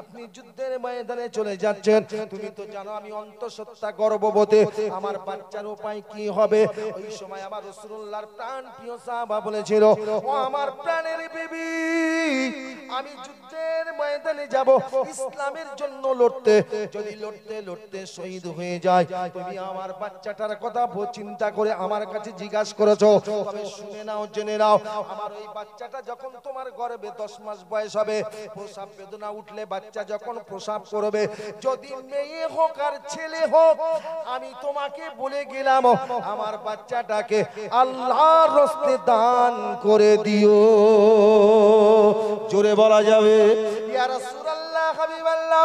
Speaker 1: আপনি যুদ্ধের ময়দানে চলে যাচ্ছেন, তুমি তো জানো আমি অন্তঃসত্ত্বা গর্ভবতী, আমার বাচ্চার উপায় কি হবে? ওই সময় আমার রাসূলুল্লাহর প্রাণ প্রিয় সাহাবা বলেছিল, ও আমার প্রাণের বিবি, আমি যুদ্ধের ময়দানে যাব ইসলামের জন্য লড়তে, যদি লড়তে লড়তে শহীদ হয়ে যায়, তুমি আমার বাচ্চাটার কথা চিন্তা করে আমার কাছে জিজ্ঞাসা করেছো, তবে শুনে নাও, জেনে নাও, আমার ওই বাচ্চাটা যখন তোমার গর্ভে 10 মাস বয়স হবে, প্রসব বেদনা উঠলে বাচ্চা যখন প্রসব করবে, যদি মেয়ে হোক আর ছেলে হোক, আমি তোমাকে বলে গেলাম আমার বাচ্চাটাকে আল্লাহর রাস্তায় দান করে দিও। জোরে বলা যাবে ইয়া রাসূলুল্লাহ, হাবিবাল্লাহ,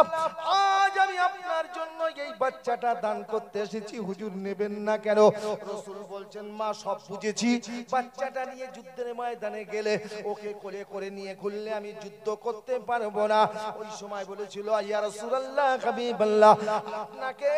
Speaker 1: আজ আমি আপনার জন্য এই বাচ্চাটা দান করতে এসেছি, হুজুর নেবেন না কেন? রাসূল বলছেন, মা সব বুঝেছি, বাচ্চাটা নিয়ে যুদ্ধের ময়দানে গেলে ওকে কোলে করে নিয়ে ঘুরলে আমি যুদ্ধ করতে পারবো না। ওই সময় বলেছিল, ইয়া রাসূলুল্লাহ, হাবিবাল্লাহ, আপনাকে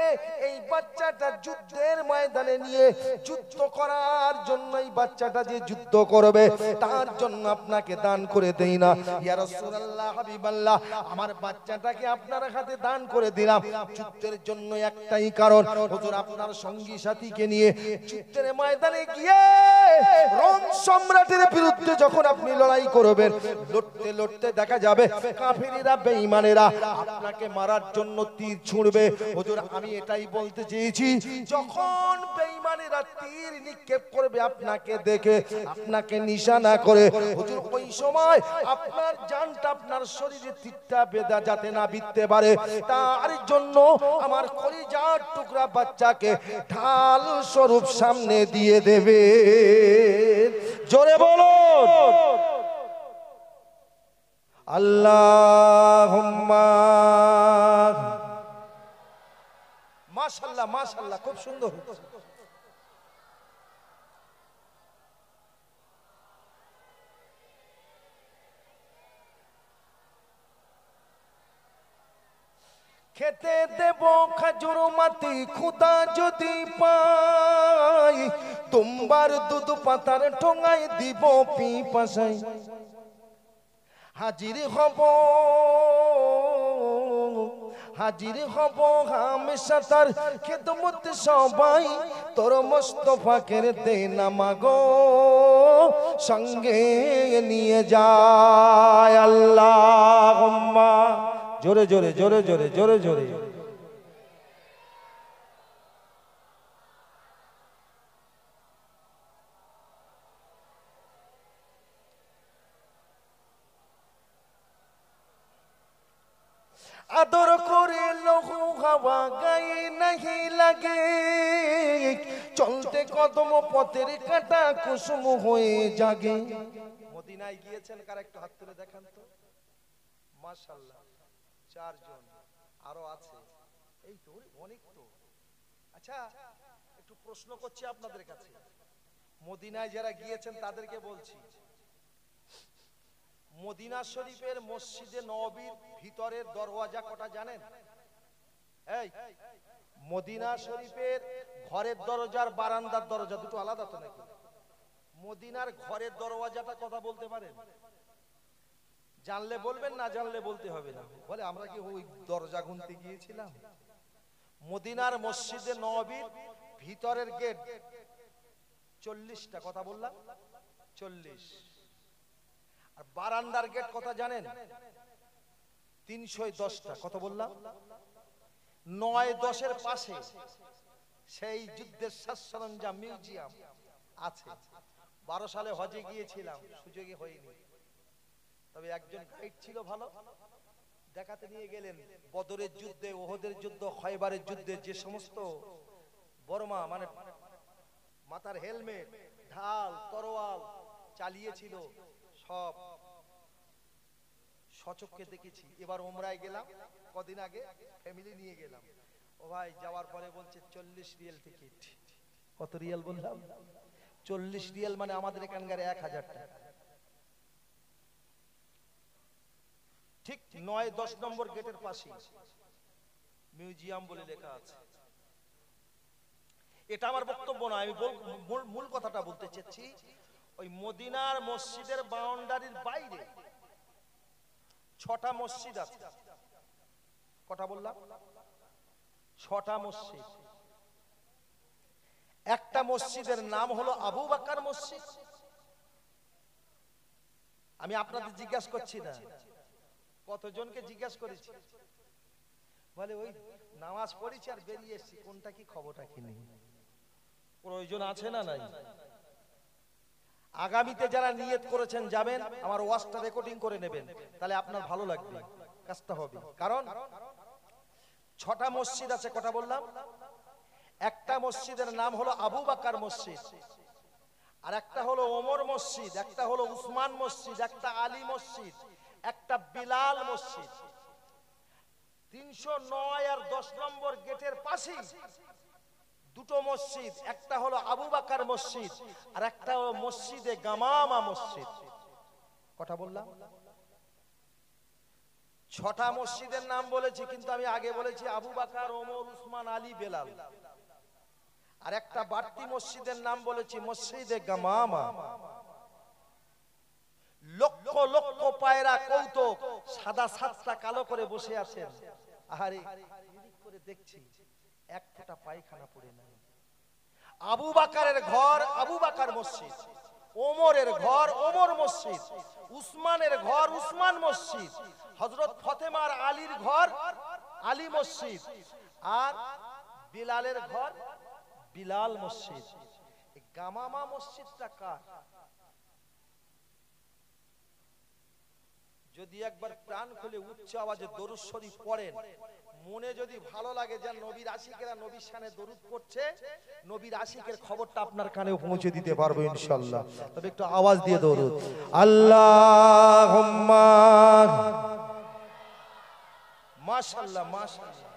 Speaker 1: এই বাচ্চাটা যুদ্ধের ময়দানে নিয়ে যুদ্ধ করার জন্য, এই বাচ্চাটা যে যুদ্ধ করবে তার জন্য আপনাকে দান করে দেই না। ইয়া রাসূলুল্লাহ, হাবিবাল্লাহ, আমার বাচ্চাটাকে আপনার হাতে দান করে দিলাম যুদ্ধের জন্য একটাই কারণ, হুজুর আপনার সঙ্গী সাথীকে নিয়ে যুদ্ধের ময়দানে গিয়ে রোম সম্রাটের বিরুদ্ধে যখন আপনি লড়াই করবেন, লড়তে লড়তে দেখা যাবে কাফেররা, বেঈমানেরা আপনাকে মারার জন্য তীর ছুঁড়বে। হুজুর আমি এটাই বলতে চেয়েছি, যখন বেঈমানেরা তীর নিক্ষেপ করবে আপনাকে দেখে, আপনাকে নিশানা করে, হুজুর ওই সময় আপনার জানটা আপনার শরীরে তীরটা বেদা যাতে না বিধতে পারে, তার জন্য আমার কলিজার টুকরা বাচ্চাকে ঢাল স্বরূপ সামনে দিয়ে দেবে। জোরে বলুন আল্লাহুম্মা। মাশাআল্লাহ, মাশাআল্লাহ, খুব সুন্দর। খেতে দেব খাজুর মাটি খুদা যদি পাই, তোমার দুধ পাতার ঠোঙায় দিব পিপাসাই, হাজির হব হাজির হব হামেশা তার খেদমত সবাই, তোর মোস্তফাকের দে নামাগো সঙ্গে নিয়ে যায়। আল্লাহুম্মা, জোরে জোরে জোরে জোরে জোরে জোরে। আদর করে লহু হাওয়া গায়ে নাহি লাগে, চলতে কদম পথের কাটা কুসুম হয়ে জাগে। মদিনায় গিয়েছেন কার একটু হাত তুলে দেখান তো। মাশাআল্লাহ, 4 জন, আরো আছে, এই তো অনেক তো। আচ্ছা একটু প্রশ্ন করছি আপনাদের কাছে, মদিনায় যারা গিয়েছেন তাদেরকে বলছি, মদিনা শরীফের মসজিদে নববীর ভিতরের দরওয়াজা কটা জানেন? এই মদিনা শরীফের ঘরের দরজার বারান্দার দরজা দুটো আলাদা তো নাকি? মদিনার ঘরের দরওয়াজাটা কথা বলতে পারেন? জানলে বলবেন, না জানলে বলতে হবে না। বলে আমরা কি ওই দরজা গুনতে গিয়েছিলাম? মদিনার মসজিদে নববীর ভিতরের গেট 40টা, কথা বললাম 40। আর বারান্দার গেট কথা জানেন? 310টা। কত বললাম? 9-10-এর পাশে সেই যুদ্ধের সাজ সরঞ্জাম মিউজিয়াম আছে। 12 সালে হজে গিয়েছিলাম, সুযোগে হয়নি, তবে একজন গাইড ছিল ভালো, দেখাতে নিয়ে গেলেন বদরের যুদ্ধে, ওহদের যুদ্ধ, খয়বারের যুদ্ধে যে সমস্ত বর্মা মানে মাথার হেলমেট, ঢাল, তরোয়াল চালিয়েছিল সব সচক্ষে দেখেছি। এবার ওমরায় গেলাম কদিন আগে, ফ্যামিলি নিয়ে গেলাম। ও ভাই যাওয়ার পরে বলছে 40 রিয়াল টিকিট। কত রিয়াল বললাম? 40 রিয়াল, মানে আমাদের এখানকার 1000 টাকা। ঠিক 9-10 নম্বর গেটের পাশে মিউজিয়াম বলে লেখা আছে। এটা আমার বক্তব্য না, আমি মূল কথাটা বলতে চাচ্ছি। ওই মদিনার মসজিদের বাউন্ডারির বাইরে 6টা মসজিদ আছে। কটা বললাম? 6টা মসজিদ। একটা মসজিদের নাম হলো আবু বকর মসজিদ। আমি আপনাদের জিজ্ঞাসা করছি না, কতজনকে জিজ্ঞাসা করেছি, বলে ওই নামাজ পড়েছি আর বেরিয়ে এসেছি, কোনটা কি খবরটা কি নেই। প্রয়োজন আছে না নাই? আগামীতে যারা নিয়ত করেছেন যাবেন, আমার ওয়াজটা রেকর্ডিং করে নেবেন, তাহলে আপনার ভালো লাগবে, কাজটা হবে। কারণ 6টা মসজিদ আছে। কটা বললাম? একটা মসজিদের নাম হলো আবু বকর মসজিদ, আর একটা হলো ওমর মসজিদ, একটা হলো উসমান মসজিদ, একটা আলী মসজিদ, একটা বিলাল মসজিদ। 309 আর 10 নম্বর গেটের পাশে দুটো মসজিদ, একটা হলো আবু বকর মসজিদ আর একটা হলো মসজিদে গামামা মসজিদ। কথা বললাম? 6টা মসজিদের নাম বলেছি, কিন্তু আমি আগে বলেছি আবু বকর, ওমর, উসমান, আলী, বেলাল। আর একটা বাড়তি মসজিদের নাম বলেছি মসজিদে গামামা। লক্ষ লক্ষ পায়রা কৌতুক সাদা সাতটা কালো করে বসে আছেন। আহারে এদিক করে দেখছি এক ফোঁটা পায়খানা পড়ে নাই। আবু বকরের ঘর আবু বকর মসজিদ, ওমরের ঘর ওমর মসজিদ, উসমানের ঘর উসমান মসজিদ, হযরত ফাতেমার আলীর ঘর আলী মসজিদ, আর বিলালের ঘর বিলাল মসজিদ। এই গামামা মসজিদটা কার? যদি একবার প্রাণ খুলে উচ্চ আওয়াজে দরুদ শরীফ পড়েন, মনে যদি ভালো লাগে যে নবীর আশিকেরা নবীর শানে দরুদ পড়ছে, নবীর আশিকের খবরটা আপনার কানেও পৌঁছে দিতে পারবো ইনশাআল্লাহ। তবে একটু আওয়াজ দিয়ে দরুদ। আল্লাহুম্মা মাশাআল্লাহ মাশাআল্লাহ।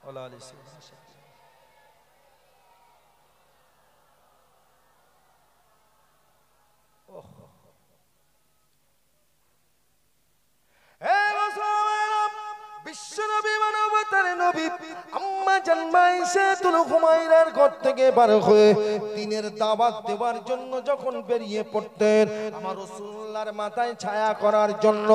Speaker 1: ওয়া আলাইকুম আসসালাম। বিশ্বনবী মানবতার নবী আম্মা জান মাইশাতুল হুমায়রার ঘর থেকে বার হয়ে দ্বীনের দাওয়াত দেওয়ার জন্য যখন বেরিয়ে পড়তেন, আমার রাসূলুল্লাহর মাথায় ছায়া করার জন্য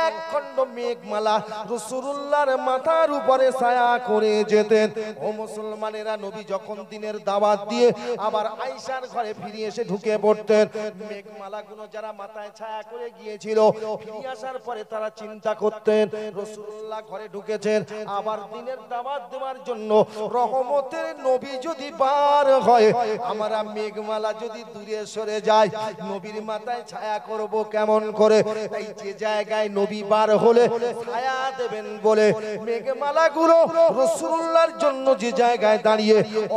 Speaker 1: এক খণ্ড মেঘমালা রাসূলুল্লাহর মাথার উপরে ছায়া করে যেতেন। ও মুসলমানেরা, নবী যখন দ্বীনের দাওয়াত দিয়ে আবার আয়েশার ঘরে ফিরে এসে ঢুকে পড়তেন, মেঘমালাগুলো যারা মাথায় ছায়া করে গিয়েছিল ফিরে আসার পরে তারা চিন্তা করতেন রাসূলুল্লাহ ঘরে ঢুকেছেন, আবার দ্বীনের দাওয়াত দেওয়ার জন্য রহমতের নবী যদি বার হয়, আমরা মেঘমালা যদি দূরে সরে যায়, নবীর মাথায় ছায়া করব কেমন করে? তাই যে জায়গায় নবী বার হলে ছায়া দেবেন বলে মেঘমালাগুলো রাসূলুল্লাহর জন্য যে জায়গায় দাঁড়িয়ে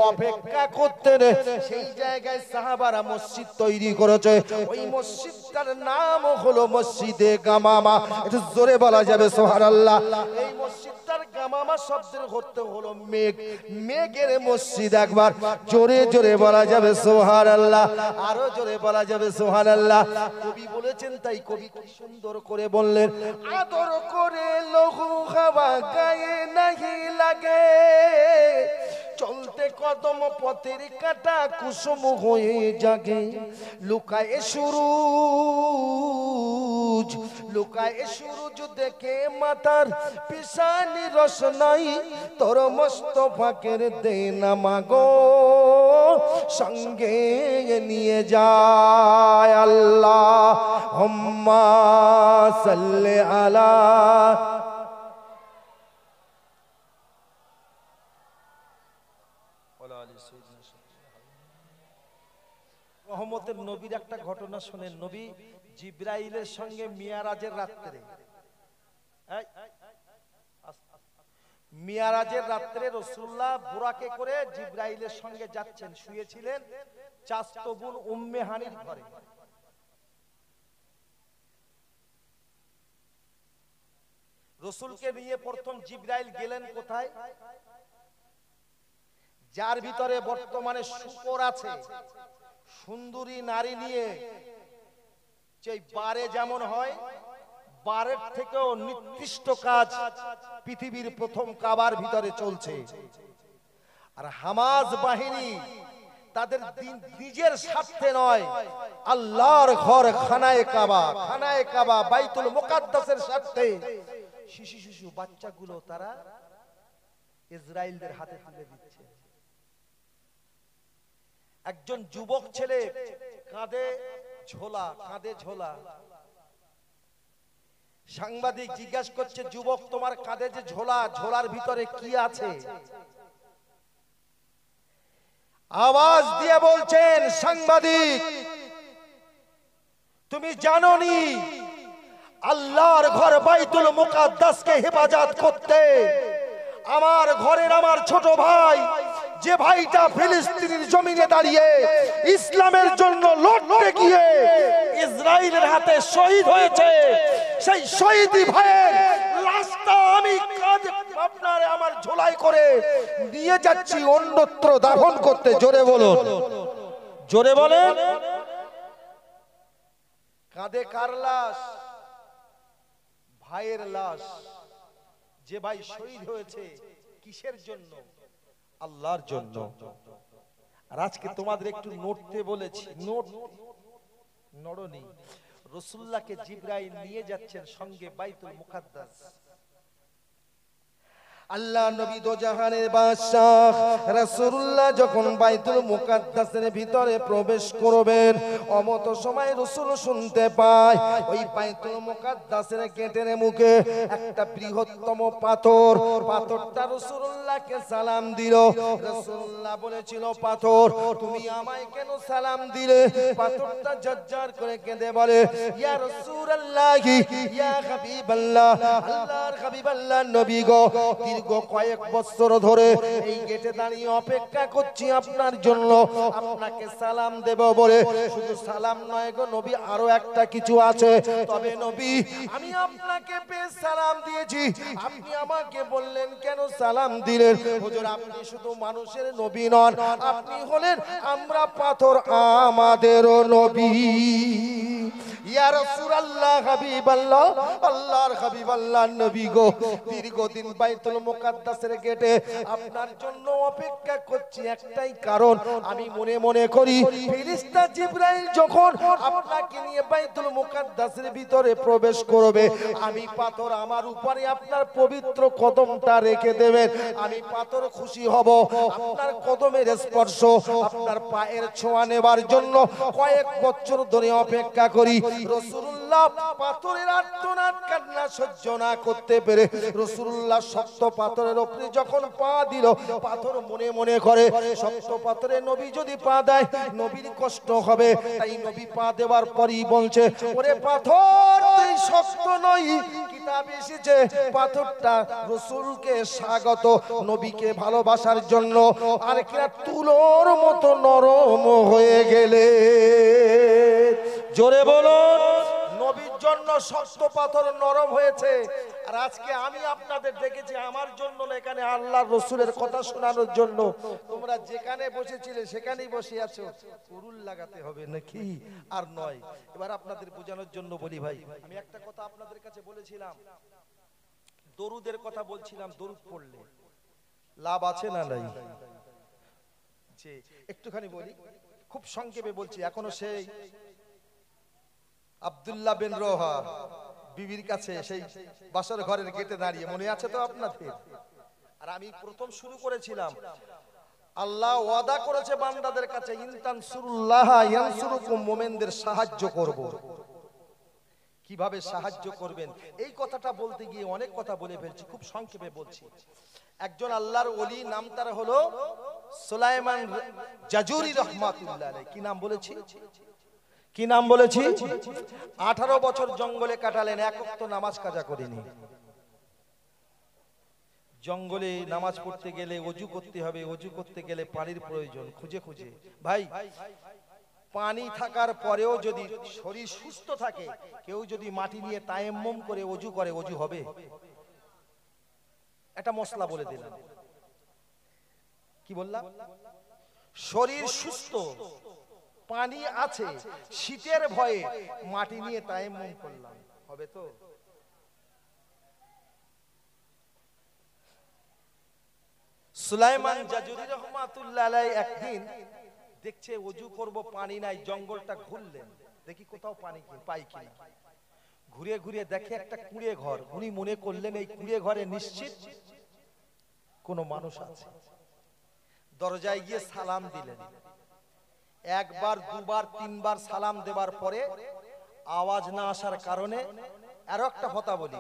Speaker 1: অপেক্ষা করতেন, সেই জায়গায় সাহাবারা মসজিদ তৈরি করেছে। ওই মসজিদটার নাম হলো মসজিদে গামামা। একটু জোরে বলা যাবে সুবহানাল্লাহ। এই মসজিদটার গামামা শব্দের অর্থ হলো মেঘ, মেঘের মসজিদ। একবার জোরে জোরে বলা যাবে সুবহানাল্লাহ, আরো জোরে বলা যাবে সুবহানাল্লাহ। কবি বলেছেন, তাই কবি কি সুন্দর করে বললেন, আদর করে লঘু হাওয়া গায়ে নাহি লাগে, চলতে কদম পথের কাটা কুসুম হয়ে জাগে, লুকায় সুরুজ লুকায় সুরুজ দেখে মাতার পিসানি রসনাই, তোর মোস্তফাকের দে না মাগো, সঙ্গে নিয়ে যায়। আল্লাহুম্মা সাল্লি আলা রহমতের নবীর একটা ঘটনা শুনেন। নবী জিবরাইলের সঙ্গে মিয়ারাজের রাত্রে, মিয়ারাজের রাত্রে রাসূলুল্লাহ বুরাকে করে জিবরাইলের সঙ্গে যাচ্ছেন, শুয়েছিলেন চাচতো বোন উম্মে হানির ঘরে। রাসূলকে নিয়ে প্রথম জিবরাইল গেলেন কোথায়? যার ভিতরে বর্তমানে শুকর আছে, সুন্দরী নারী নিয়ে সেই বারে যেমন হয়, বারের থেকেও নির্দিষ্ট কাজ পৃথিবীর প্রথম কাবার ভিতরে চলছে। আর হামাজ বাহিনী তাদের নিজের স্বার্থে নয়, আল্লাহর ঘর খানায়ে কাবা বাইতুল মুকাদ্দাসের স্বার্থে শিশু শিশু বাচ্চাগুলো তারা ইসরায়েলদের হাতে তুলে দিচ্ছে। একজন যুবক ছেলে কাঁধে ঝোলা। সাংবাদিক জিজ্ঞাসা করছে, যুবক তোমার কাঁধে যে ঝোলার ভিতরে কি আছে? আওয়াজ দিয়ে বলছেন সাংবাদিক, তুমি জানোনি আল্লাহর ঘর বাইতুল মুকাদ্দাসকে হেফাজত করতে আমার ঘরের আমার ছোট ভাই, যে ভাইটা ফিলিস্তিনের জমিনে দাঁড়িয়ে ইসলামের জন্য লড়তে গিয়ে ইসরায়েলের হাতে শহীদ হয়েছে, সেই শহীদি ভাইয়ের লাশটা আমি আপনার আমার ঝোলাই করে নিয়ে যাচ্ছি অন্যত্র দাফন করতে। জোরে বলুন, জোরে বলেন। কাঁধে কার লাশ? ভাইয়ের লাশ। যে ভাই শহীদ হয়েছে কিসের জন্য? আল্লাহর জন্য। আর আজকে তোমাদের একটু নড়তে বলেছি, নড়নি। রাসূলুল্লাহকে জিবরাইল নিয়ে যাচ্ছেন সঙ্গে বাইতুল মুকাদ্দাস। আল্লাহ নবী দো জাহানের বাদশাহ রাসূলুল্লাহ যখন বাইতুল মুকাদ্দাসের ভিতরে প্রবেশ করবেন, অমত সময় রাসূল শুনতে পায় ওই বাইতুল মুকাদ্দাসের গেটের মুখে একটা বৃহত্তম পাথরটা রাসূলুল্লাহকে সালাম দিল। রাসূলুল্লাহ বলেছিল, পাথর তুমি আমায় কেন সালাম দিলে? পাথরটা ঝরঝর করে কেঁদে বলে, ইয়া রাসূলুল্লাহ, ইয়া হাবিবাল্লাহ, আল্লাহর হাবিবাল্লাহ নবী গো, দীর্ঘ কয়েক বছর ধরে এই গেটে দাঁড়িয়ে অপেক্ষা করছি আপনার জন্য, আপনাকে সালাম দেব বলে। শুধু সালাম নয় গো নবী, আরো একটা কিছু আছে। তবে নবী, আমি আপনাকে পেয়ে সালাম দিয়েছি, আপনি আমাকে বললেন কেন সালাম দিলেন? হুজুর, আপনি শুধু মানুষের নবী নন, আপনি হলেন আমরা পাথর, আমাদেরও নবী। ইয়া রাসূলুল্লাহ, হাবিবাল্লাহ, আল্লাহর হাবিবাল্লাহ নবী গো, দীর্ঘদিন বাইতুল মুকাদ্দাসের গেটে আপনার জন্য অপেক্ষা করছি একটাই কারণ, আমি মনে মনে করি ফেরেশতা জিবরাইল যখন আপনাকে নিয়ে বাইতুল মুকাদ্দাসের ভিতরে প্রবেশ করবে, আমি পাথর আমার উপরে আপনার পবিত্র কদমটা রেখে দেবেন। আমি পাথর খুশি হব আপনার কদমের স্পর্শ, আপনার পায়ের ছোঁয়া নেবার জন্য কয়েক বছর ধরে অপেক্ষা করি। রাসূলুল্লাহ পাথরের আর্তনাদ কান্না সহ্য না করতে পেরে রাসূলুল্লাহ শক্ত পাথরের উপরে যখন পা দিল, পাথর মনে মনে করে শক্ত পাথরে নবী যদি পা দেয় নবীর কষ্ট হবে, তাই নবী পা দেওয়ার পরই বলছে, ওরে পাথর তুই শক্ত নই, কিতাবে এসেছে পাথরটা রাসূলকে স্বাগত, নবীকে ভালোবাসার জন্য, আর কিনা তুলোর মতো নরম হয়ে গেলে। জোরে বলুন, নবীর জন্য শক্ত পাথর নরম হয়েছে। আর আজকে আমি আপনাদের দেখেছি আমার জন্য না, এখানে আল্লাহর রাসূলের কথা শোনানোর জন্য। তোমরা যেখানে বসেছিলে সেখানেই বসে আছো, কুরুল লাগাতে হবে নাকি? আর নয়। এবার আপনাদের বোঝানোর জন্য বলি ভাই, আমি একটা কথা আপনাদের কাছে বলেছিলাম, দরুদের কথা বলছিলাম, দরুদ পড়লে লাভ আছে না নাই? যে একটুখানি বলি, খুব সংক্ষেপে বলছি। এখনো সেই আব্দুল্লাহ বিন রওহা বিবির কাছে সেই বাসর ঘরের গেটে দাঁড়িয়ে, মনে আছে তো আপনাদের? আর আমি প্রথম শুরু করেছিলাম, আল্লাহ ওয়াদা করেছে বান্দাদের কাছে, ইনতানসুরুল্লাহ ইয়ানসুরুকুম, মুমিনদের সাহায্য করব। কিভাবে সাহায্য করবেন এই কথাটা বলতে গিয়ে অনেক কথা বলে ফেলছি, খুব সংক্ষেপে বলছি। একজন আল্লাহর ওলি, নাম তার হলো সুলাইমান জাজুরি রাহমাতুল্লাহ আলাইহি। কি নাম বলেছি? কি নাম বলেছি? 18 বছর জঙ্গলে কাটালেন, এক ওয়াক্ত নামাজ কাজা করেনি। জঙ্গলে নামাজ পড়তে গেলে ওযু করতে হবে, ওযু করতে গেলে পানির প্রয়োজন, খুঁজে খুঁজে। ভাই, পানি থাকার পরেও যদি শরীর সুস্থ থাকে, কেউ যদি মাটি নিয়ে তায়াম্মুম করে ওযু করে, ওযু হবে? একটা মশলা বলে দিলাম। কি বললাম? শরীর সুস্থ, পানি আছে, শীতের ভয়ে মাটি নিয়ে তায়াম্মুম করলাম, হবে তো? সুলাইমান জাজুরি রাহমাতুল্লাহ আলাইহি একদিন দেখছে ওযু করব, পানি নাই, জঙ্গলটা ঘুরলেন, দেখি কোথাও পানি পাই কিনা। ঘুরে ঘুরে দেখে একটা কুঁড়ে ঘর। উনি মনে করলেন এই কুঁড়ে ঘরে নিশ্চিত কোনো মানুষ আছে। দরজায় গিয়ে সালাম দিলেন। একবার, দুবার, তিনবার সালাম দেবার পরে আওয়াজ না আসার কারণে, আর একটা কথা বলি,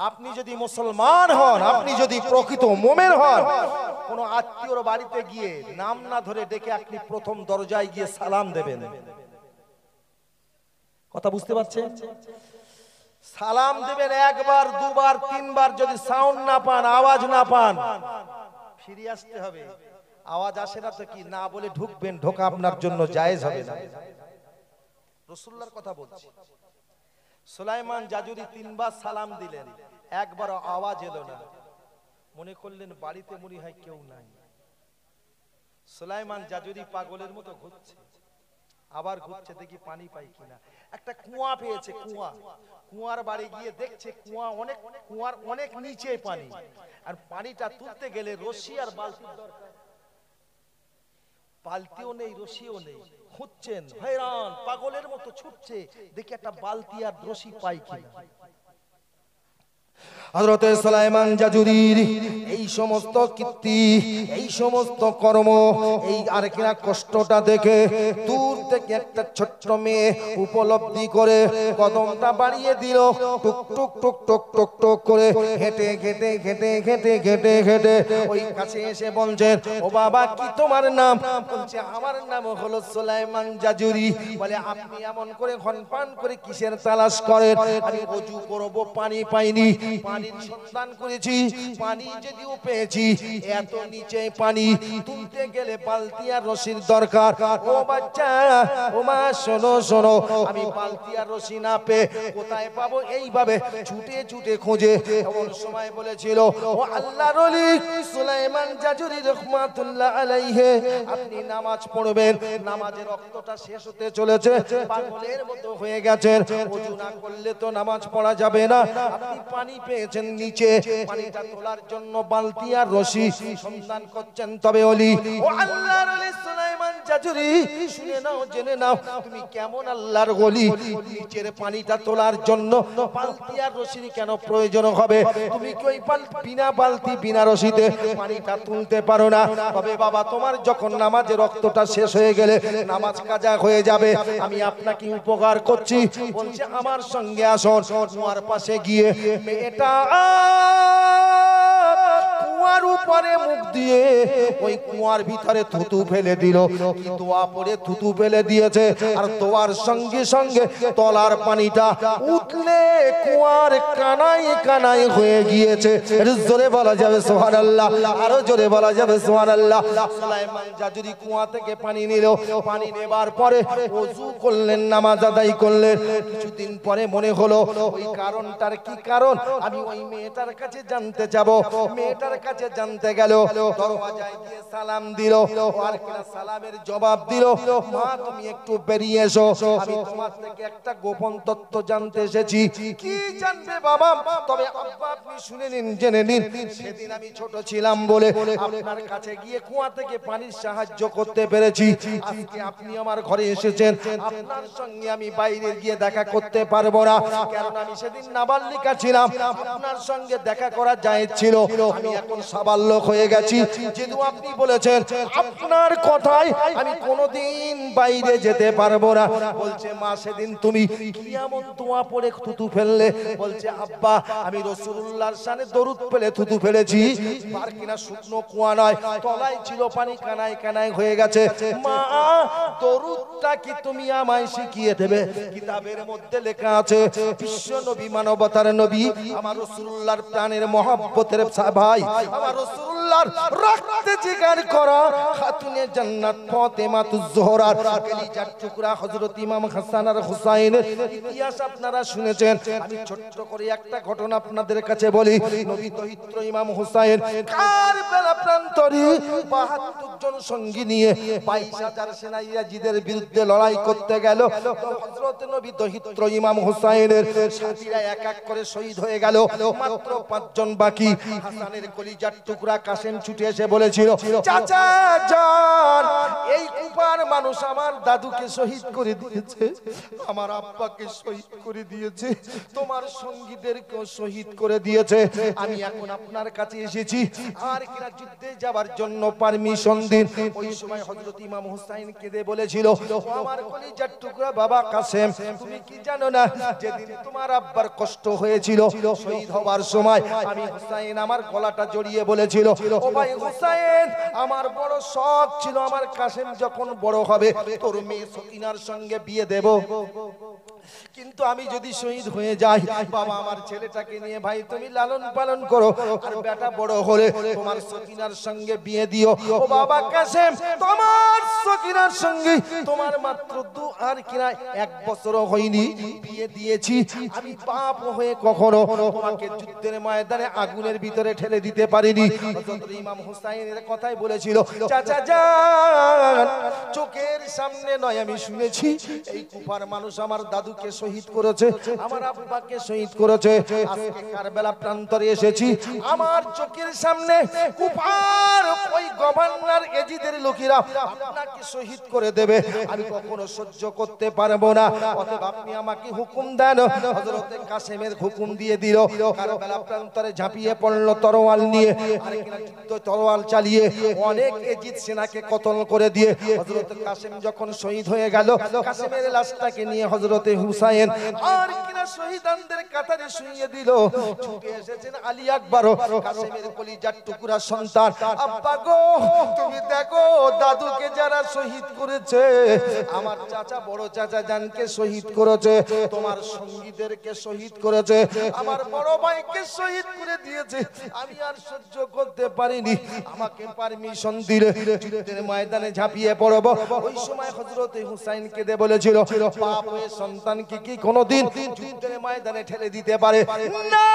Speaker 1: আপনি যদি মুসলমান হন, আপনি যদি প্রকৃত মুমিন হন, কোন আত্মীয়র বাড়িতে গিয়ে নাম না ধরে ডেকে আপনি প্রথম দরজায় গিয়ে সালাম দেবেন। কথা বুঝতে পারছেন? সালাম দেবেন একবার, দুবার, তিনবার, যদি সাউন্ড না পান, আওয়াজ না পান, ফিরে আসতে হবে। আওয়াজ আসে না তো কি, না বলে ঢুকবেন, ঢোকা আপনার জন্য জায়েজ হবে না। রাসূলুল্লাহর কথা বলছি। সুলাইমান জাজুরি 3 বার সালাম দিলেন, একবার আওয়াজ এলো না। মনে করলেন বাড়িতে মনে হয় কেউ নাই। সুলাইমান জাজুরি পাগলের মতো ঘুরছে, আবার ঘুরছে, দেখি পানি পাই কিনা। একটা কুয়া পেয়েছে, কুয়া। কুয়ার বাড়ি গিয়ে দেখছে কুয়ার অনেক নিচে পানি, আর পানিটা তুলতে গেলে রশি আর বালতির দরকার। বালতিও নেই, রশিও নেই। খুঁজছেন, হয়রান, পাগলের মতো ছুটছে, দেখি একটা বালতি আর রশি পাই কিনা। হযরত সুলাইমান জাজুরির এই সমস্ত কীর্তি, এই সমস্ত কর্ম, এই আর কিনা কষ্টটা দেখে দূর থেকে একটা ছোট্ট মেয়ে উপলব্ধি করে কদমটা বাড়িয়ে দিল। টুক টুক টুক টুক টুক টুক করে হেঁটে হেঁটে হেঁটে হেঁটে হেঁটে হেঁটে ওই কাছে এসে বলছেন, ও বাবা, কি তোমার নাম? বলছে, আমার নাম হলো সুলাইমান জাজুরি। বলে, আপনি এমন করে ঘনপান করে কিসের তালাশ করেন? আমি ওযু করব, পানি পাইনি, পানির সন্ধান করেছি, পানি যদিও পেয়েছি, এত নিচে পানি তুলতে গেলে বালতি আর রশির দরকার। ও বাচ্চা, ও মা, শোনো শোনো, আমি বালতি আর রশি না পেয়ে কোথায় পাবো? এইভাবে ছুটে ছুটে খুঁজে এমন সময় বলেছিল, ও আল্লাহর ওলি সুলাইমান জাজুরি রাহমাতুল্লাহ আলাইহি, আপনি নামাজ পড়বেন, নামাজের রক্তটা শেষ হতে চলেছে, পাগলের মতো হয়ে গেছেন, ওযু না করলে তো নামাজ পড়া যাবে না। আপনি পানি পেয়েছেন নিচে, পানিটা তোলার জন্য বালতি আর রশি সন্ধান করছেন। তবে ওলি, ও আল্লাহর ওলি সুলাইমান জাজুরি, শুনে নাও, জেনে নাও, তুমি কেমন আল্লাহর ওলি? নিচের পানিটা তোলার জন্য বালতি আর রশির কেন প্রয়োজন হবে? তুমি কি ওই বিনা বালতি বিনা রশিতে পানিটা তুলতে পারো না? তবে বাবা, তোমার যখন নামাজের রক্তটা শেষ হয়ে গেলে নামাজ কাজা হয়ে যাবে, আমি আপনাকে উপকার করছি। বলছে, আমার সঙ্গে আসুন। কুয়ার পাশে গিয়ে মেয়েটা কুয়ার উপরে মুখ দিয়ে ওই কুয়ার ভিতরে থুতু ফেলে দিল। কি দোয়া পড়ে থুতু ফেলে দিয়েছে, আর দোয়ার সঙ্গে সঙ্গে তলার পানিটা উঠলে কুয়ার কানাই কানাই হয়ে গিয়েছে। জোরে বলা যাবে সুবহানাল্লাহ, আরো জোরে বলা যাবে সুবহানাল্লাহ। সুলাইমান জাজুরি কুয়া থেকে পানি নিল, পানি নেবার পরে ওযু করলেন, নামাজ আদায় করলেন। কিছুদিন পরে মনে হলো ওই কারণটার কি কারণ, আমি ওই মেয়েটার কাছে জানতে যাব। মেয়েটার কাছে জানতে গেল, দরওয়াজায় গিয়ে সালাম দিল, আর কিনা সালামের জবাব দিল, মা তুমি একটু বেরিয়ে এসো, আমি তোমার থেকে একটা গোপন তথ্য জানতে এসেছি। কি জানবে বাবা? তবে আব্বা আপনি শুনে নিন, জেনে নিন, সেদিন আমি ছোট ছিলাম বলে আপনার কাছে গিয়ে কুয়া থেকে পানির সাহায্য করতে পেরেছি। আজকে আপনি আমার ঘরে এসেছেন, আপনার সঙ্গে আমি বাইরে গিয়ে দেখা করতে পারবো না, কারণ আমি সেদিন নাবালিকা ছিলাম, আপনার সঙ্গে দেখা করা জায়েজ ছিল। আমি এখন সাবালক হয়ে গেছি, যেহেতু আপনি বলেছেন আপনার কথায় আমি কোনোদিন বাইরে যেতে পারবো না। বলছে মা সেদিন তুমি কি এমন দোয়া পড়ে থুতু ফেললে? বলছে আব্বা আমি রাসূলুল্লাহর শানে দরুদ ফেলে থুতু ফেলেছি। আর কিনা শুকনো কুয়া নয়, তলায় ছিল পানি, কানায় কানায় হয়ে গেছে। মা দরুদটা কি তুমি আমায় শিখিয়ে দেবে? কিতাবের মধ্যে লেখা আছে বিশ্ব নবী, মানবতার নবী, আমার রাসূলুল্লাহর প্রাণের মহব্বতের ভাই, আমার রাসূলুল্লাহর রক্তে জিগার করা খাতুনে জান্নাত ফাতেমাতুজ জোহরার কলিজার টুকরা হযরত ইমাম হাসান আর হুসাইনের ইতিহাস আপনারা শুনেছেন। আমি ছোট্ট করে একটা ঘটনা আপনাদের কাছে বলি। নবী দহিত্র ইমাম হুসাইন কারবালা প্রান্তরে ৭২ জন সঙ্গী নিয়ে ২২,০০০ সেনা ইয়াজিদের বিরুদ্ধে লড়াই করতে গেল। হযরত নবী দহিত্র ইমাম হুসাইনের সাথীরা এক এক করে শহীদ হয়ে গেল, মাত্র ৫ জন বাকি। হাসানের কলিজার টুকরা কাসেম ছুটে এসে বলেছিল, চাচা জান, এই কুফার মানুষ আমার দাদুকে শহীদ করে দিয়েছে, আমার আব্বাকে শহীদ করে দিয়েছে, তোমার সঙ্গীদেরকেও শহীদ করে দিয়েছে। আমি এখন আপনার কাছে এসেছি আর কিনা যুদ্ধে যাবার জন্য পারমিশন দিন। ওই সময় হযরত ইমাম হুসাইন কেঁদে বলেছিল, আমার কলিজার টুকরা বাবা কাসেম, তুমি কি জানো না যেদিন তোমার আব্বার কষ্ট হয়েছিল শহীদ হবার সময়, আমি হুসাইন আমার গলাটা জড়িয়ে বলেছিল, ও ভাই হুসাইন, আমার বড় শখ ছিল আমার কাসেম যখন বড় হবে তোর মেয়ে সকিনার সঙ্গে বিয়ে দেব, কিন্তু আমি যদি শহীদ হয়ে যাই, বাবা আমার ছেলেটাকে নিয়ে ভাই তুমি লালন পালন করো, আর বেটা বড় হলে তোমার সকিনার সঙ্গে বিয়ে দিও। ও বাবা কাসেম, তোমার সকিনার সঙ্গে তোমার মাত্র আর কিনা ১ বছরও হয়নি বিয়ে দিয়েছি, আমি পাপ হয়ে কখনো তোমাকে যুদ্ধের ময়দানে আগুনের ভিতরে ঠেলে দিতে পারিনি। হযরত ইমাম হুসাইনের কথাই বলেছিল, চাচা জান, চোখের সামনে নয় আমি শুনেছি এই কুফার মানুষ আমার দাদুকে শহীদ করেছে, আমার আব্বাকে শহীদ করেছে। আজকে কারবালা প্রান্তরে এসেছি, আমার চোখের সামনে কুফার ওই গভর্নর এজিদের লোকেরা আপনাকে শহীদ করে দেবে, আমি কখনো সহ্য করতে পারবো না, অতএব আপনি আমাকে হুকুম দেন। হযরত কাসেমের হুকুম দিয়ে দিল, কারবালা প্রান্তরে ঝাঁপিয়ে পড়ল তরোয়াল নিয়ে, আর কিনা যুদ্ধ তরোয়াল চালিয়ে অনেক এজিদ সেনাকে কতল করে দিয়ে হযরত কাসেম যখন শহীদ হয়ে গেল, কাসেমের লাশটাকে নিয়ে হযরত হুসাইন আর কিনা শহীদানদের কাতারে শুইয়ে দিল। ছুটে এসেছেন আলী আকবর, কাসেমের কলিজার টুকরা সন্তান, আব্বা গো তুমি দেখো দাদুকে যারা শহীদ করেছে, আমার চাচা বড় চাচা জানকে শহীদ করেছে, তোমার সঙ্গীদেরকে শহীদ করেছে, আমার বড় ভাইকে শহীদ করে দিয়েছে, আমি আর সহ্য করতে পারিনি, আমাকে পারমিশন দিলে যুদ্ধের ময়দানে ঝাঁপিয়ে পড়ব। ওই সময় হযরত হুসাইন কেঁদে বলেছিল, বাপ হয়ে সন্তানকে কি কোনোদিন যুদ্ধের ময়দানে ঠেলে দিতে পারে? না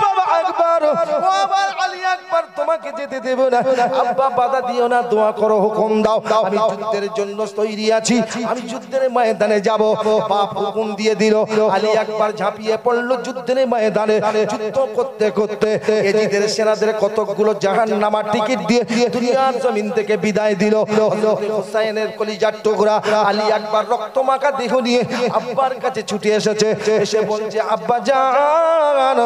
Speaker 1: বাবা আকবর, ও আমার আলী আকবর, তোমাকে যেতে দেব না, আব্বা বাধা দিও না, দোয়া করো, হুকুম দাও, আমি যুদ্ধের জন্য তৈরি আছি, আমি যুদ্ধের ময়দানে যাব। বাপ হুকুম দিয়ে দিল, আলী আকবর ঝাঁপিয়ে পড়ল যুদ্ধের ময়দানে। যুদ্ধ করতে করতে এজিদের সেনাদের কতগুলো জাহান্নামার টিকিট দিয়ে দুনিয়ার জমিন থেকে বিদায় দিল। হযরত হুসাইনের কলিজার টুকরা আলী আকবর রক্তমাখা দেহ নিয়ে আব্বার কাছে ছুটে এসেছে, এসে বলছে, আব্বা জান,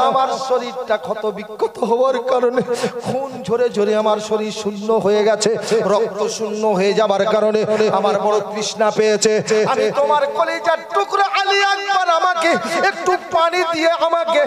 Speaker 1: আমার শরীরটা ক্ষত বিক্ষত হওয়ার কারণে খুন ঝরে ঝরে আমার শরীর শূন্য হয়ে গেছে, রক্ত শূন্য হয়ে যাবার কারণে আমার বড় তৃষ্ণা পেয়েছে, আমি তোমার কলিজার টুকরা আলী আকবর আমাকে একটু পানি দিয়ে আমাকে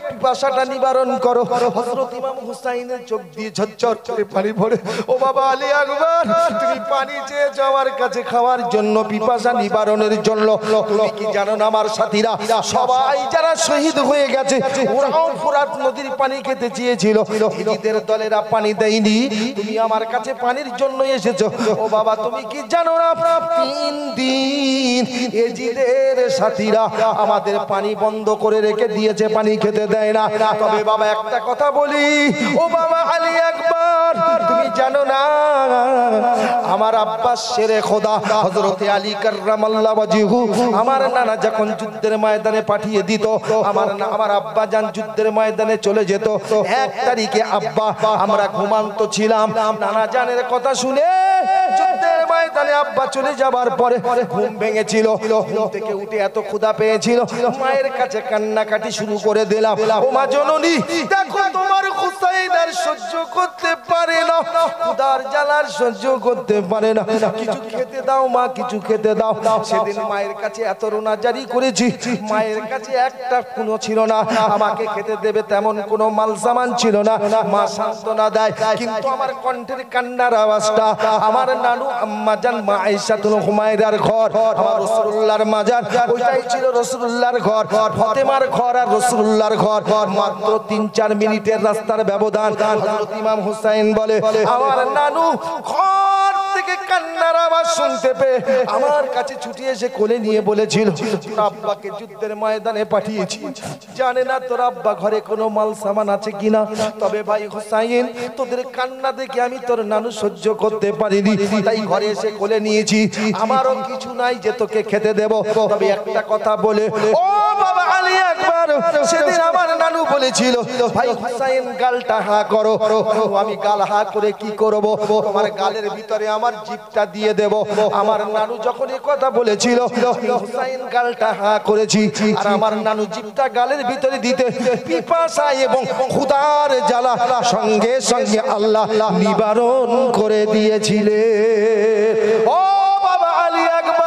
Speaker 1: পিপাসাটা নিবারণ করো। হযরত ইমাম হুসাইনের চোখ দিয়ে ঝরঝর করে পানি পড়ে, ও বাবা আলী আকবর, তুমি পানি চেয়েছো আমার কাছে খাওয়ার জন্য, পিপাসা নিবারণের জন্য, তুমি কি জানো না আমার সাথীরা সবাই যারা শহীদ হয়ে গেছে ওরাও ফোরাত নদীর পানি খেতে চেয়েছিল, এজিদের দলেরা পানি দেয়নি, তুমি আমার কাছে পানির জন্য এসেছো। ও বাবা তুমি কি জানো না 3 দিন এজিদের সাথীরা আমাদের পানি বন্ধ করে রেখে দিয়েছে, পানি খেতে দেয় না। তবে বাবা একটা কথা বলি, ও বাবা আলী আকবর, তুমি জানো না আমার আব্বাস শেরে খোদা হযরত আলী কাররামাল্লাহু ওয়াজহু আমার নানা যখন যুদ্ধের ময়দানে পাঠিয়ে দিত, আমার আব্বা জান যুদ্ধের ময়দানে চলে যেত, 1 তারিখে আব্বা আমরা ঘুমান্ত ছিলাম, নানা জানের কথা শুনে যুদ্ধের ময়দানে আব্বা চলে যাবার পরে ঘুম ভেঙেছিল, ঘুম থেকে উঠে এত ক্ষুধা পেয়েছিল, মায়ের কাছে কান্নাকাটি শুরু করে দিলাম, ও মা জননী দেখো তোমার হুসাইন আর সহ্য করতে পারে না, ক্ষুধার জ্বালার সহ্য করতে পারে না, কিছু খেতে দাও মা, কিছু খেতে দাও। সেদিন মায়ের কাছে এত রোনাজারি করেছি, মায়ের কাছে একটা কোনো ছিল না, আমাকে খেতে দেবে তেমন কোনো মাল সামান ছিল না। মা সান্ত্বনা দেয়, কিন্তু আমার কণ্ঠের কান্নার আওয়াজটা আমার নানু আম্মাজান মা আয়েশাতুল হুমায়রার ঘর, আমার রাসূলুল্লাহর মাজার, ওইটাই ছিল রাসূলুল্লাহর ঘর। ফাতেমার ঘর আর রাসূলুল্লাহর ঘর মাত্র 3-4 মিনিটের রাস্তার ব্যবধান। হযরত ইমাম হুসাইন বলে, আমার নানু ঘর থেকে কান্নার আওয়াজ শুনতে পেয়ে আমার কাছে ছুটে এসে কোলে নিয়ে বলেছিল, তোর আব্বাকে যুদ্ধের ময়দানে পাঠিয়েছি, জানে না তোর আব্বা ঘরে কোনো মাল সামান আছে কিনা। তবে ভাই হুসাইন, তোদের কান্না দেখে আমি তোর নানু সহ্য করতে পারিনি, তাই ঘরে এসে কোলে নিয়েছি। আমারও কিছু নাই যে তোকে খেতে দেব, তবে একটা কথা বলে, ও বাবা আলী আকবর, সেদিন আমার নানু বলেছিল, ভাই হুসাইন গালটা হা করো। আমি গাল হা করে কি করব? তোমার গালের ভিতরে আমার জিভটা দিয়ে দেব। আমার নানু যখন এই কথা বলেছিল, হুসাইন গালটা হা করেছি, আর আমার নানু জিভটা গালের ভিতরে দিতে পিপাসা এবং ক্ষুধার জ্বালা সঙ্গে সঙ্গে আল্লাহ নিবারণ করে দিয়েছিলে। ও বাবা আলী আকবর,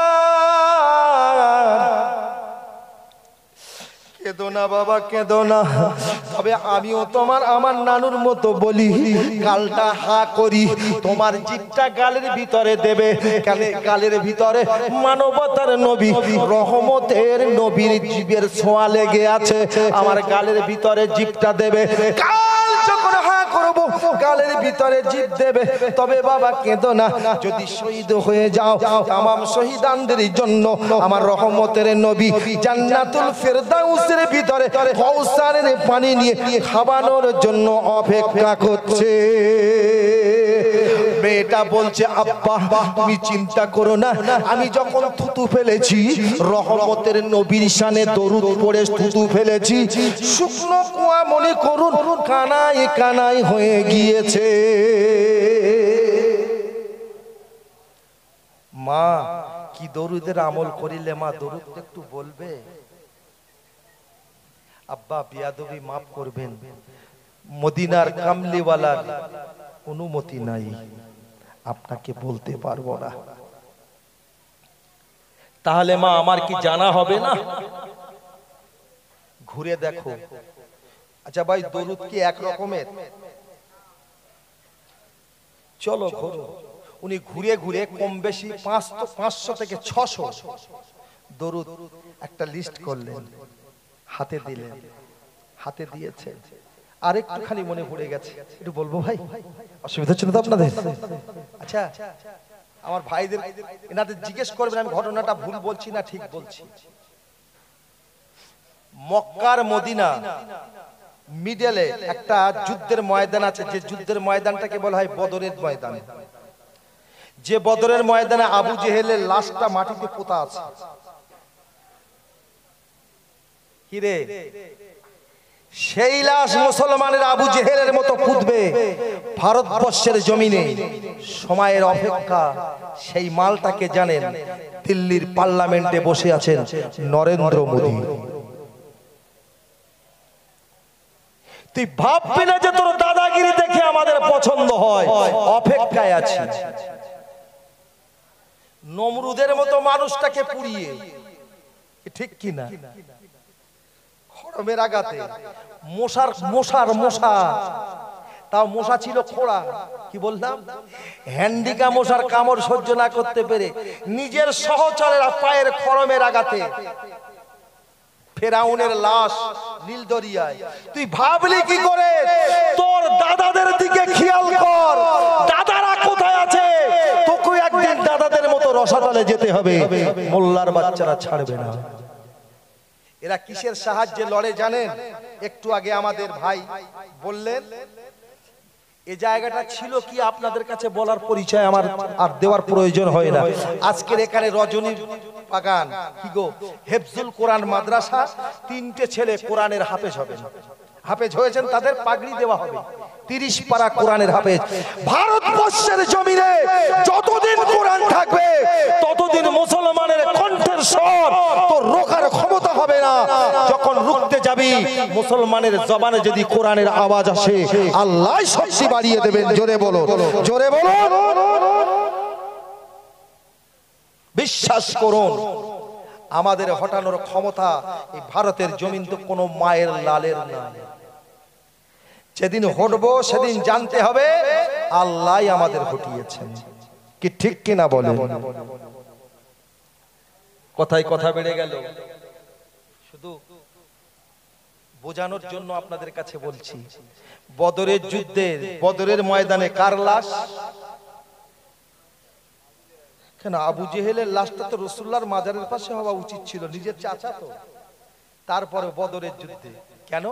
Speaker 1: কেঁদো না বাবা, কেঁদো না। তবে আমিও তোমার আমার নানুর মতো বলি, গালটা হা করি, তোমার জিভটা গালের ভিতরে দেবে। কেন? গালের ভিতরে মানবতার নবী, রহমতের নবীর জিভের ছোঁয়া লেগে আছে, আমার গালের ভিতরে জিভটা দেবে। যখন হা করব, গালের ভিতরে জিভ দেবে। তবে বাবা কেঁদো না, যদি শহীদ হয়ে যাও, তামাম শহীদানদের জন্য আমার রহমতের নবী জান্নাতুল ফেরদাউসের ভিতরে কাউসারের পানি নিয়ে খাওয়ানোর জন্য অপেক্ষা করছে। মেয়েটা বলছে, আব্বা তুমি চিন্তা করো না, আমি যখন থুতু ফেলেছি, রহমতের নবীর শানে দরুদ পড়ে থুতু ফেলেছি, শুকনো কুয়া মনে করুন কানায় কানায় হয়ে গিয়েছে। মা কি দরুদের আমল করিলে মা, দরুদ একটু বলবে? আব্বা বিয়াদবি মাফ করবেন, মদিনার কামলিওয়ালার অনুমতি নাই, আপনাকে বলতে পারবো না। তাহলে মা আমার কি জানা হবে না? ঘুরে দেখো। আচ্ছা ভাই, দরুদ কি এক রকমের? চলো ঘুরো। উনি ঘুরে ঘুরে কম বেশি 500 থেকে 600 দরুদ একটা লিস্ট করলেন, হাতে দিলেন, হাতে দিয়েছে। আর একটুখানি মনে পড়ে গেছে, একটু বলবো ভাই? অসুবিধা ছিল তো আপনাদের? আচ্ছা, আমার ভাইদের এনাদের জিজ্ঞেস করবেন আমি ঘটনাটা ভুল বলছি না ঠিক বলছি। মক্কার মদিনা মিডলে একটা যুদ্ধের ময়দান আছে, যে যুদ্ধের ময়দানটাকে বলা হয় বদরের ময়দান। যে বদরের ময়দানে আবু জেহেলের লাশটা মাটিতে পোতা আছে। কিরে, সেই লাশ মুসলমানের আবু জেহেলের মতো পুঁতবে ভারতবর্ষের জমিনে। সময়ের অপেক্ষা। সেই মালটাকে জানেন, দিল্লির পার্লামেন্টে বসে আছেন নরেন্দ্র মোদী। তুই ভাববি না যে তোর দাদাগিরি দেখে আমাদের পছন্দ হয়, অপেক্ষায় আছি। নমরুদের মতো মানুষটাকে পুড়িয়ে, ঠিক কিনা? খড়মের আঘাতে মশা, তাও মশা ছিল খোড়া, কি বললাম, হ্যান্ডিকা মশার কামড় সহ্য না করতে পেরে নিজের সহচরের পায়ের খড়মের আঘাতে ফেরাউনের লাশ নীল দরিয়ায়। তুই ভাবলি কি করে? তোর দাদাদের দিকে খেয়াল কর, দাদারা কোথায় আছে? তোকে একদিন দাদাদের মতো রসাতলে যেতে হবে, মোল্লার বাচ্চারা ছাড়বে না। এরা কিসের সাহায্যে লড়ে জানেন? একটু আগে আমাদের ভাই বললেন, এই জায়গাটা ছিল কি আপনাদের কাছে বলার পরিচয় আমার আর দেওয়ার প্রয়োজন হয় না। আজকের এখানে রজনী বাগান কি গো, হেফজুল কোরআন মাদ্রাসা, 3টে ছেলে কোরআনের হাফেজ হবে, হাফেজ হয়েছেন, তাদের পাগড়ি দেওয়া হবে। 30 পারা কোরআনের হাফেজ। ভারতবর্ষের জমিনে যতদিন কোরআন থাকবে ততদিন মুসলমানের কণ্ঠের স্বর তো রোখার ক্ষমতা হবে না। যখন রুখতে যাবে যাবি, মুসলমানের জবানে যদি কোরআনের আওয়াজ আসে আল্লাহ শক্তি বাড়িয়ে দেবেন। জোরে বলো, জোরে বলো। বিশ্বাস করুন, আমাদের হটানোর ক্ষমতা এই ভারতের জমিন তো কোনো মায়ের লালের না। যেদিন হটবো সেদিন জানতে হবে আল্লাহ আমাদের হটিয়েছেন। কি ঠিক কিনা বলেন? কথায় কথা বেড়ে গেল। শুধু বোঝানোর জন্য আপনাদের কাছে বলছি, বদরের যুদ্ধে, বদরের ময়দানে কার লাশ? কেন আবু জেহেলের লাশটা তো রাসূলুল্লাহর মাজারের পাশে হওয়া উচিত ছিল, নিজের চাচা তো। তারপরে বদরের যুদ্ধে কেন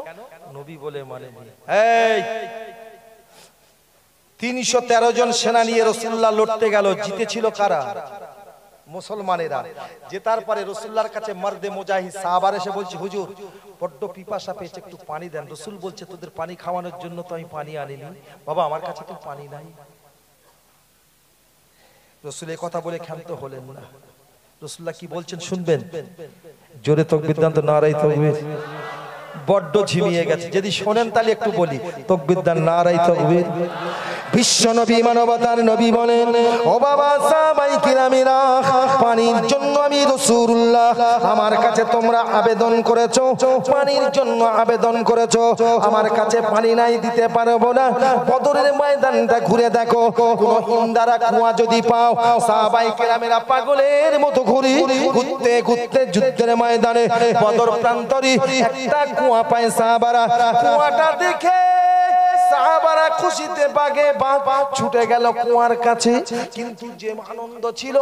Speaker 1: নবী বলে মানেনি? এই 313 জন সেনা নিয়ে রাসূলুল্লাহ লড়তে গেল, জিতেছিল কারা? মুসলমানেরা। জেতার পরে রাসূলুল্লাহর কাছে মর্দে মুজাহিদ সাহাবারা এসে বলছে, হুজুর বড্ড পিপাসা পেয়েছে, একটু পানি দেন। রাসূল বলছে, তোদের পানি খাওয়ানোর জন্য তো আমি পানি আনিনি বাবা, আমার কাছে তো পানি নাই। রাসূল এই কথা বলে ক্ষান্ত হলেন না। রাসূলুল্লাহ কি বলছেন শুনবেন? জোরে তাকবীর দান তো, নারায়ে তাকবীর। বড্ড ঝিমিয়ে গেছে, যদি শোনেন তাহলে একটু বলি, তাকবীর দান, নারায়ে তাকবীর। বিশ্ব নবী, মানবতার নবী বলেন, ও বাবা সাহাবায়ে কিরামেরা, পানির জন্য আমি রাসূলুল্লাহ, আমার কাছে তোমরা আবেদন করেছো, পানির জন্য আবেদন করেছো, আমার কাছে পানি নাই, দিতে পারবো না। বদরের ময়দানটা ঘুরে দেখো, কোন ইন্দারা কুয়া যদি পাও। সাহাবায়ে কিরামেরা পাগলের মতো ঘুরতে ঘুরতে যুদ্ধের ময়দানে বদর প্রান্তরে একটা কুয়া পায় সাহাবারা। কুয়াটা দেখে সাহাবারা খুশিতে বাগে ছুটে গেল কুয়ার কাছে। কিন্তু যে আনন্দ ছিল,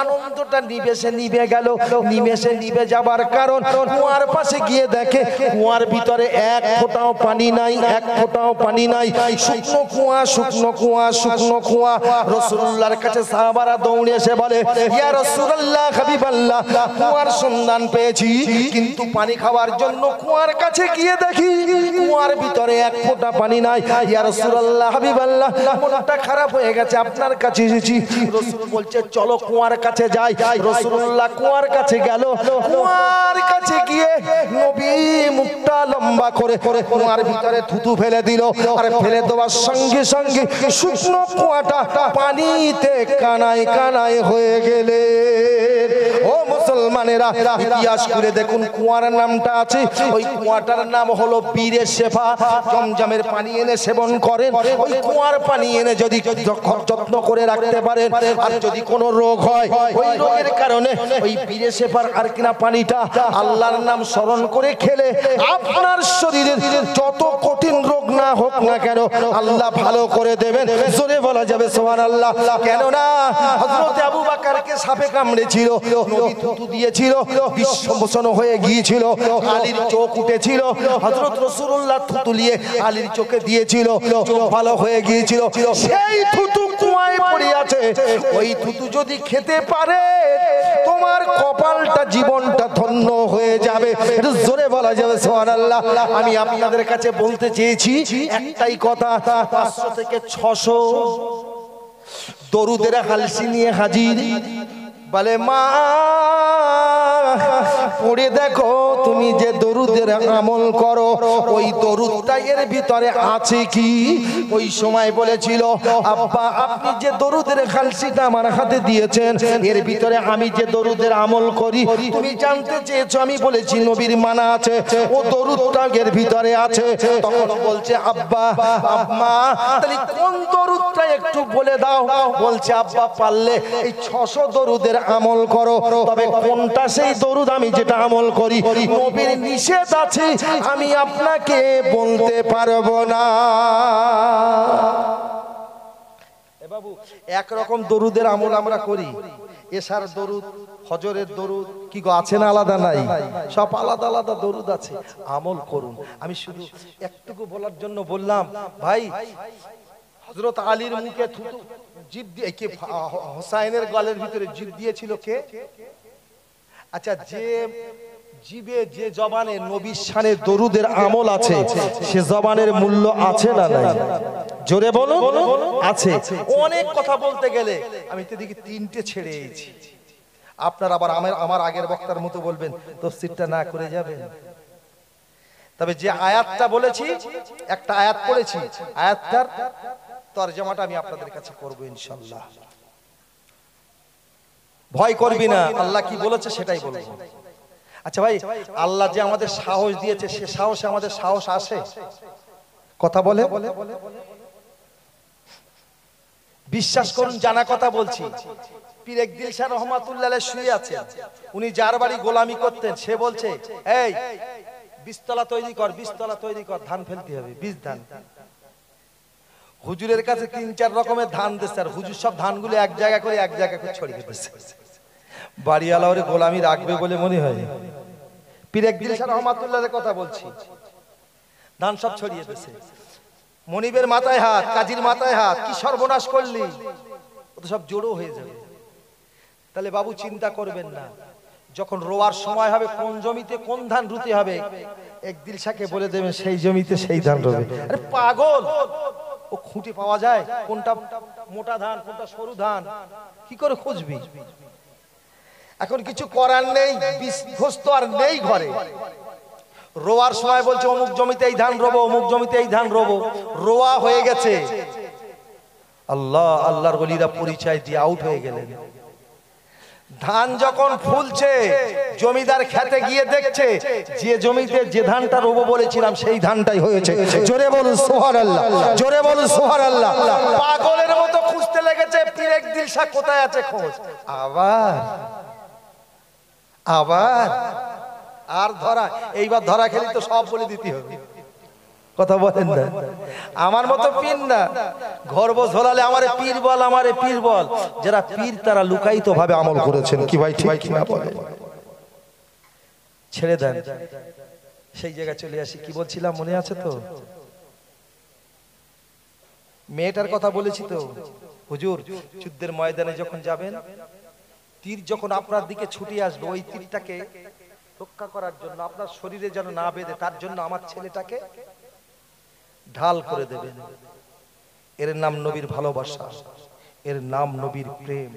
Speaker 1: আনন্দটা নিমেষে নিভে গেল। নিমেষে নিভে যাবার কারণ, কুয়ার পাশে গিয়ে দেখে কুয়ার ভিতরে এক ফোঁটাও পানি নাই, এক ফোঁটাও পানি নাই। শুকনো কুয়া, শুকনো কুয়া, শুকনো কুয়া। রাসূলুল্লাহর কাছে সাহাবারা দৌড়ে এসে বলে, ইয়া রাসূলুল্লাহ, হাবিবাল্লাহ, কুয়ার সন্ধান পেয়েছি, কিন্তু পানি খাওয়ার জন্য কুয়ার কাছে গিয়ে দেখি কুয়ার ভিতরে এক ফোঁটা পানি নাই। ইয়া রাসূলুল্লাহ, হাবিবাল্লাহ, মনটা খারাপ হয়ে গেছে, আপনার কাছে এসেছি। রাসূল বলছে, চলো কুয়ার কাছে যাই। রাসূলুল্লাহ কুয়ার কাছে গেল। কুয়ার কাছে গিয়ে নবী মুখটা লম্বা করে কুয়ার ভিতরে থুতু ফেলে দিল। আর ফেলে দেওয়ার সঙ্গে সঙ্গে শুকনো কুয়াটা পানিতে কানায় কানায় হয়ে গেলে। ও মুসলমানেরা, ইতিহাস করে দেখুন, কুয়ার নামটা আছে, ওই কুয়াটার নাম হলো বীরে শেফা। জমজমের পানি এনে সেবন করেন, ওই কুয়ার পানি এনে যদি যত্ন করে রাখতে পারেন, আর যদি কোনো রোগ হয়, ওই রোগের কারণে ওই বীরে শেফার আর কিনা পানিটা আল্লাহর নাম স্মরণ করে খেলে আপনার শরীরের যত কঠিন রোগ না হোক না কেন আল্লাহ ভালো করে দেবেন। জোরে বলা যাবে সুবহানাল্লাহ। কেননা হযরত আবু বকরকে সাপে কামড়েছিল, নবী থুতু দিয়েছিল, বিশ্বমোচন হয়ে গিয়েছিল, আলীর চোখ উঠেছিল, হযরত রাসূলুল্লাহ থুতু নিয়ে আলীর চোখে দিয়েছিল, চোখ ভালো হয়ে গিয়েছিল। সেই থুতু কুয়ায় পড়ে আছে, ওই থুতু যদি খেতে পারে তোমার কপালটা, জীবনটা ধন্য হয়ে যাবে। একটু জোরে বলা যাবে সুবহানাল্লাহ। আমি আপনাদের কাছে বলতে চেয়েছি একটাই কথা, 500 থেকে 600 দরুদের হালসি নিয়ে হাজির। বলে, মা পড়ে দেখো, তুমি যে দরুদের আমল করো ওই দরুদটা এর ভিতরে আছে কি? ওই সময় বলেছিল, আব্বা আপনি যে দরুদের খালসিটা আমার হাতে দিয়েছেন, এর ভিতরে আমি যে দরুদের আমল করি তুমি জানতে চেয়েছো, আমি বলেছি নবীর মানা আছে, ও দরুদটা এর ভিতরে আছে। তখন বলছে, আব্বা আম্মা তাহলে কোন দরুদটা একটু বলে দাও। বলছে, আব্বা পারলে এই 600 দরুদের আমল করো, তবে কোনটা সেই দরুদ আমি যেটা আমল করি নবীর নিষেধ আছে আমি আপনাকে বলতে পারবো না। এ বাবু, একরকম দরুদের আমল আমরা করি, এশার দরুদ, ফজরের দরুদ, কি গো আছে না? আলাদা নাই? সব আলাদা আলাদা দরুদ আছে, আমল করুন। আমি শুধু একটুকু বলার জন্য বললাম, ভাই হযরত আলীর মুখে থুতু জিভ দিয়ে, কে হোসাইনের গলের ভিতরে জিভ দিয়েছিল কে? আচ্ছা, যে জিবে, যে জবানে নবীর শানে দরুদের আমল আছে, সে জবানের মূল্য আছে না নাই? জোরে বলো, আছে। অনেক কথা বলতে গেলে আমি তো দেখি 3টে ছেড়ে এসেছি। আপনারা আবার আমার আগের বক্তার মতো বলবেন তাফসীরটা না করে যাবেন। তবে যে আয়াতটা বলেছি, একটা আয়াত পড়েছি, আয়াতটার তরজমাটা আমি আপনাদের কাছে করব ইনশাআল্লাহ। ভয় করবি না, আল্লাহ কি বলেছে সেটাই বলবো। আচ্ছা ভাই, আল্লাহ যে আমাদের সাহস দিয়েছে, সে সাহসে আমাদের সাহস আসে? কথা বলে বিশ্বাস করুন, জানা কথা বলছি। পীর একদিল শাহ রহমাতুল্লাহ আলাইহি শুয়ে আছেন, উনি যার বাড়ি গোলামি করতেন, সে বলছে এই বীজতলা তৈরি কর, বীজতলা তৈরি কর, ধান ফেলতে হবে, বীজ ধান। হুজুরের কাছে 3-4 রকমের ধান দিচ্ছে, আর হুজুর সব ধানগুলো এক জায়গা করে ছড়িয়ে দিচ্ছে। বাড়িওয়ালা ওরে গোলামি রাখবে বলে মনে হয়? পীর একদিল শাহ রহমাতুল্লাহর কথা বলছি, ধান সব ছড়িয়ে দিচ্ছে। মনিবের মাথায় হাত, কাজীর মাথায় হাত, কি সর্বনাশ করলি, ও তো সব জড়ো হয়ে যাবে। তাহলে বাবু চিন্তা করবেন না, যখন রোয়ার সময় হবে, কোন জমিতে কোন ধান রুতে হবে, একদিল শাহকে বলে দেবেন সেই জমিতে সেই ধান রবে। আরে পাগল, ও খুঁটি পাওয়া যায়? কোনটা মোটা ধান, কোনটা সরু ধান, কি করে খুঁজবি? এখন কিছু করার নেই, বীজগ্রস্ত আর নেই ঘরে। রোয়ার সময় বলছে অমুক জমিতে এই ধান রোবো, অমুক জমিতে এই ধান রোবো, রোয়া হয়ে গেছে। আল্লাহ, আল্লাহর ওলিরা পরিচয় দিয়ে আউট হয়ে গেলেন। ধান যখন ফুলছে, জমিদার খেতে গিয়ে দেখছে যে জমিতে যে ধানটা রোবো বলেছিলাম সেই ধানটাই হয়েছে। জোরে বলুন সুবহানাল্লাহ, জোরে বলুন সুবহানাল্লাহ। পাগলের মতো খুঁজতে লেগেছে, পীর একদিল শাহ কোথায় আছে খোঁজ। আবার আর ধরা, এইবার ধরা খেলি তো সব বলে দিতে হবে। কথা বলেন না, আমার মতো পীর না, গর্ব ঝোলালে আমারে পীর বল, আমারে পীর বল। যারা পীর তারা লুকায়িত ভাবে আমল করেছেন। কি ভাই ঠিক কি না বলে? ছেড়ে দেন, সেই জায়গায় চলে আসি। কি বলছিলাম মনে আছে তো? মেয়েটার কথা বলেছি তো। হুজুর, যুদ্ধের ময়দানে যখন যাবেন, তীর যখন আপনার দিকে ছুটে আসবে, ওই তীরটাকে রক্ষা করার জন্য, আপনার শরীরে যেন না বেঁধে, তার জন্য আমার ছেলেটাকে ঢাল করে দেবেন। এর নাম নবীর ভালোবাসা, এর নাম নবীর প্রেম,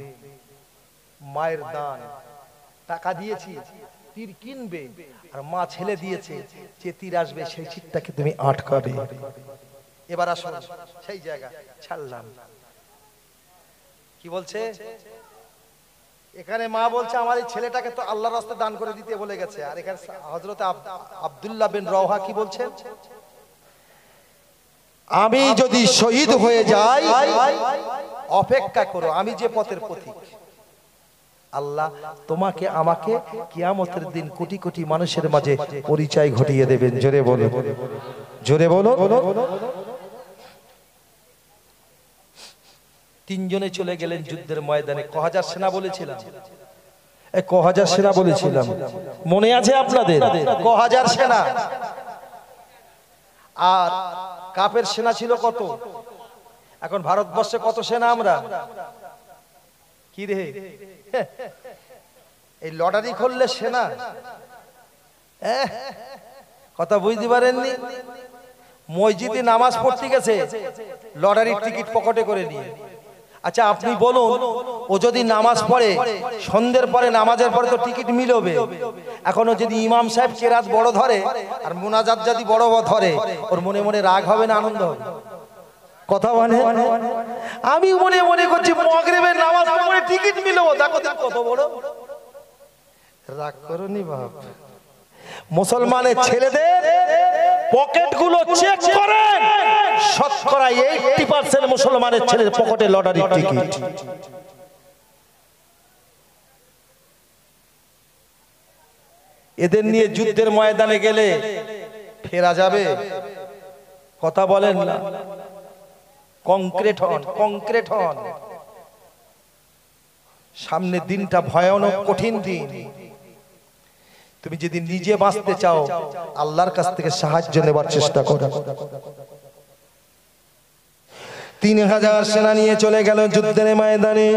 Speaker 1: মায়ের দান। টাকা দিয়েছি, তীর কিনবে, আর মা ছেলে দিয়েছে, যে তীর আসবে সেই তীরটাকে তুমি আটকাবে। এবার আসুন সেই জায়গা ছাড়লাম। কি বলছে এখানে? মা বলছে আমার এই ছেলেটাকে তো আল্লাহর রাস্তায় দান করে দিতে বলে গেছে। আর এখানে হযরত আব্দুল্লাহ বিন রওহা কি বলছেন? আমি যদি শহীদ হয়ে যাই, অপেক্ষা করো, আমি যে পথের পথিক। আল্লাহ তোমাকে আমাকে কিয়ামতের দিন কোটি কোটি মানুষের মাঝে পরিচয় ঘটিয়ে দেবেন। জোরে বলো, জোরে বলো। তিনজনে চলে গেলেন যুদ্ধের ময়দানে। ক হাজার সেনা বলেছিলাম? 1000 সেনা বলেছিলাম, মনে আছে আপনাদের? 1000 সেনা। আর কাফের সেনা ছিল কত? এখন ভারতবর্ষে কত সেনা আমরা? কি রে, এই লটারি খুললে সেনা? কথা বুঝতে পারেননি? মসজিদে নামাজ পড়তে গেছে, লটারির টিকিট পকেটে করে নিয়ে। আচ্ছা আপনি বলুন, ও যদি নামাজ পড়ে, সন্ধ্যের পরে, নামাজের পরে তো টিকিট মিলবে। এখনো যদি ইমাম সাহেব কেরাত বড় ধরে আর মুনাজাত যদি বড় ধরে, ওর মনে মনে রাগ হবে না আনন্দ হবে? কথা বলে। আমি মনে মনে করছি মাগরিবের নামাজ পড়ে টিকিট মিলবো, দেখো কত বড় রাগ করনি বাপ। মুসলমানের ছেলেদের পকেটগুলো চেক করেন, শতকরা 80% মুসলমানের ছেলের পকেটে লটারির টিকিট। এদের নিয়ে যুদ্ধের ময়দানে গেলে ফেরা যাবে? কথা বলেন না। কংক্রিট হন, কংক্রিট হন। সামনের দিনটা ভয়ানক কঠিন দিন। তুমি যদি নিজে বাঁচতে চাও, আল্লাহর কাছ থেকে সাহায্য নেবার চেষ্টা করো। 3000 সেনা নিয়ে চলে গেল যুদ্ধের ময়দানে।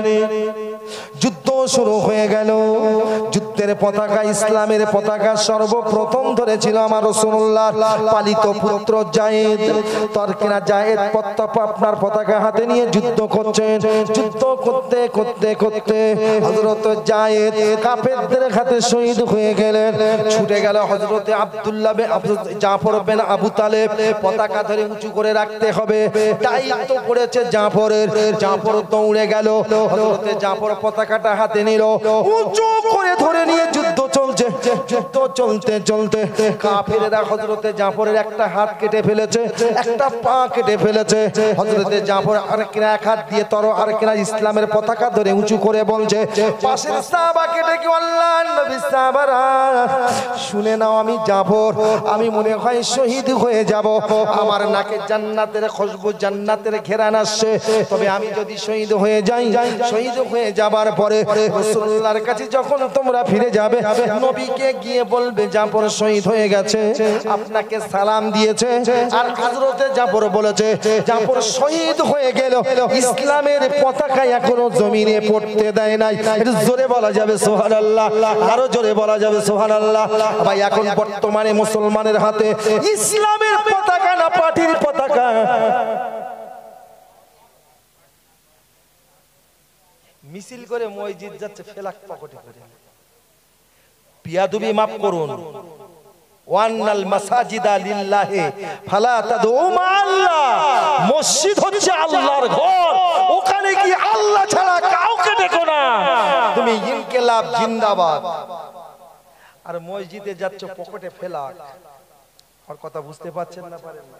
Speaker 1: যুদ্ধ শুরু হয়ে গেল। যুদ্ধ সত্যের পতাকা, ইসলামের পতাকা সর্বপ্রথম ধরেছিল আমার রাসূলুল্লাহ পালিত পুত্র যায়েদ। তরকিনা যায়েদ আপনার পতাকা হাতে নিয়ে যুদ্ধ করছেন। যুদ্ধ করতে করতে করতে হযরত যায়েদ কাফেরদের হাতে শহীদ হয়ে গেলেন। ছুটে গেল হযরত আব্দুল্লাহ বিন জাফর বিন আবু তালেব, পতাকা ধরে উঁচু করে রাখতে হবে, দায়িত্ব পড়েছে জাফরের। জাফর দৌড়ে গেল, হযরত জাফর পতাকাটা হাতে নিল, উঁচু করে ধরে নিয়ে যুদ্ধ চলছে। যুদ্ধ চলতে চলতে কাফেররা হযরত জাফরের একটা হাত কেটে ফেলেছে, একটা পা কেটে ফেলেছে। হযরত জাফর আরেকটা এক হাত দিয়ে আরেকটা ইসলামের পতাকা ধরে উঁচু করে বলছে, পাশের সাহাবাকে ডেকে, আল্লাহর নবী সাহাবারা শুনে নাও, আমি জাফর, আমি মনে হয় শহীদ হয়ে যাব। আমার নাকে জান্নাতের খুশবু, জান্নাতের ঘেরান আসছে, তবে আমি যদি শহীদ হয়ে যাই, শহীদ হয়ে যাবার পরে রাসূলুল্লাহর কাছে যখন তোমরা ফিরে যাবে, নবীকে গিয়ে বলবে জাফর শহীদ হয়ে গেছে, আপনাকে সালাম দিয়েছে। আর হযরতে জাফর বলেছে, জাফর শহীদ হয়ে গেল, ইসলামের পতাকা এখনো জমিনে পড়তে দেয় নাই। একটু জোরে বলা যাবে সুবহানাল্লাহ, আরো জোরে বলা যাবে সুবহানাল্লাহ। ভাই, এখন বর্তমানে মুসলমানের হাতে ইসলামের পতাকা না পার্টির পতাকা? মিছিল করে মসজিদ যাচ্ছে, ফেলাক পকেটে করে। বিয়াদবি মাফ করুন। ওয়ান্নাল মাসাজিদা লিল্লাহি ফালা তাদউ মাআল্লাহ। মসজিদ হচ্ছে আল্লাহর ঘর, ওখানে কি আল্লাহ ছাড়া কাউকে ডেকো না। তুমি ইনকিলাব জিন্দাবাদ, আর মসজিদে যাচ্ছ পকেটে ফেলাক। আর কথা বুঝতে পারছেন না? পারেন না?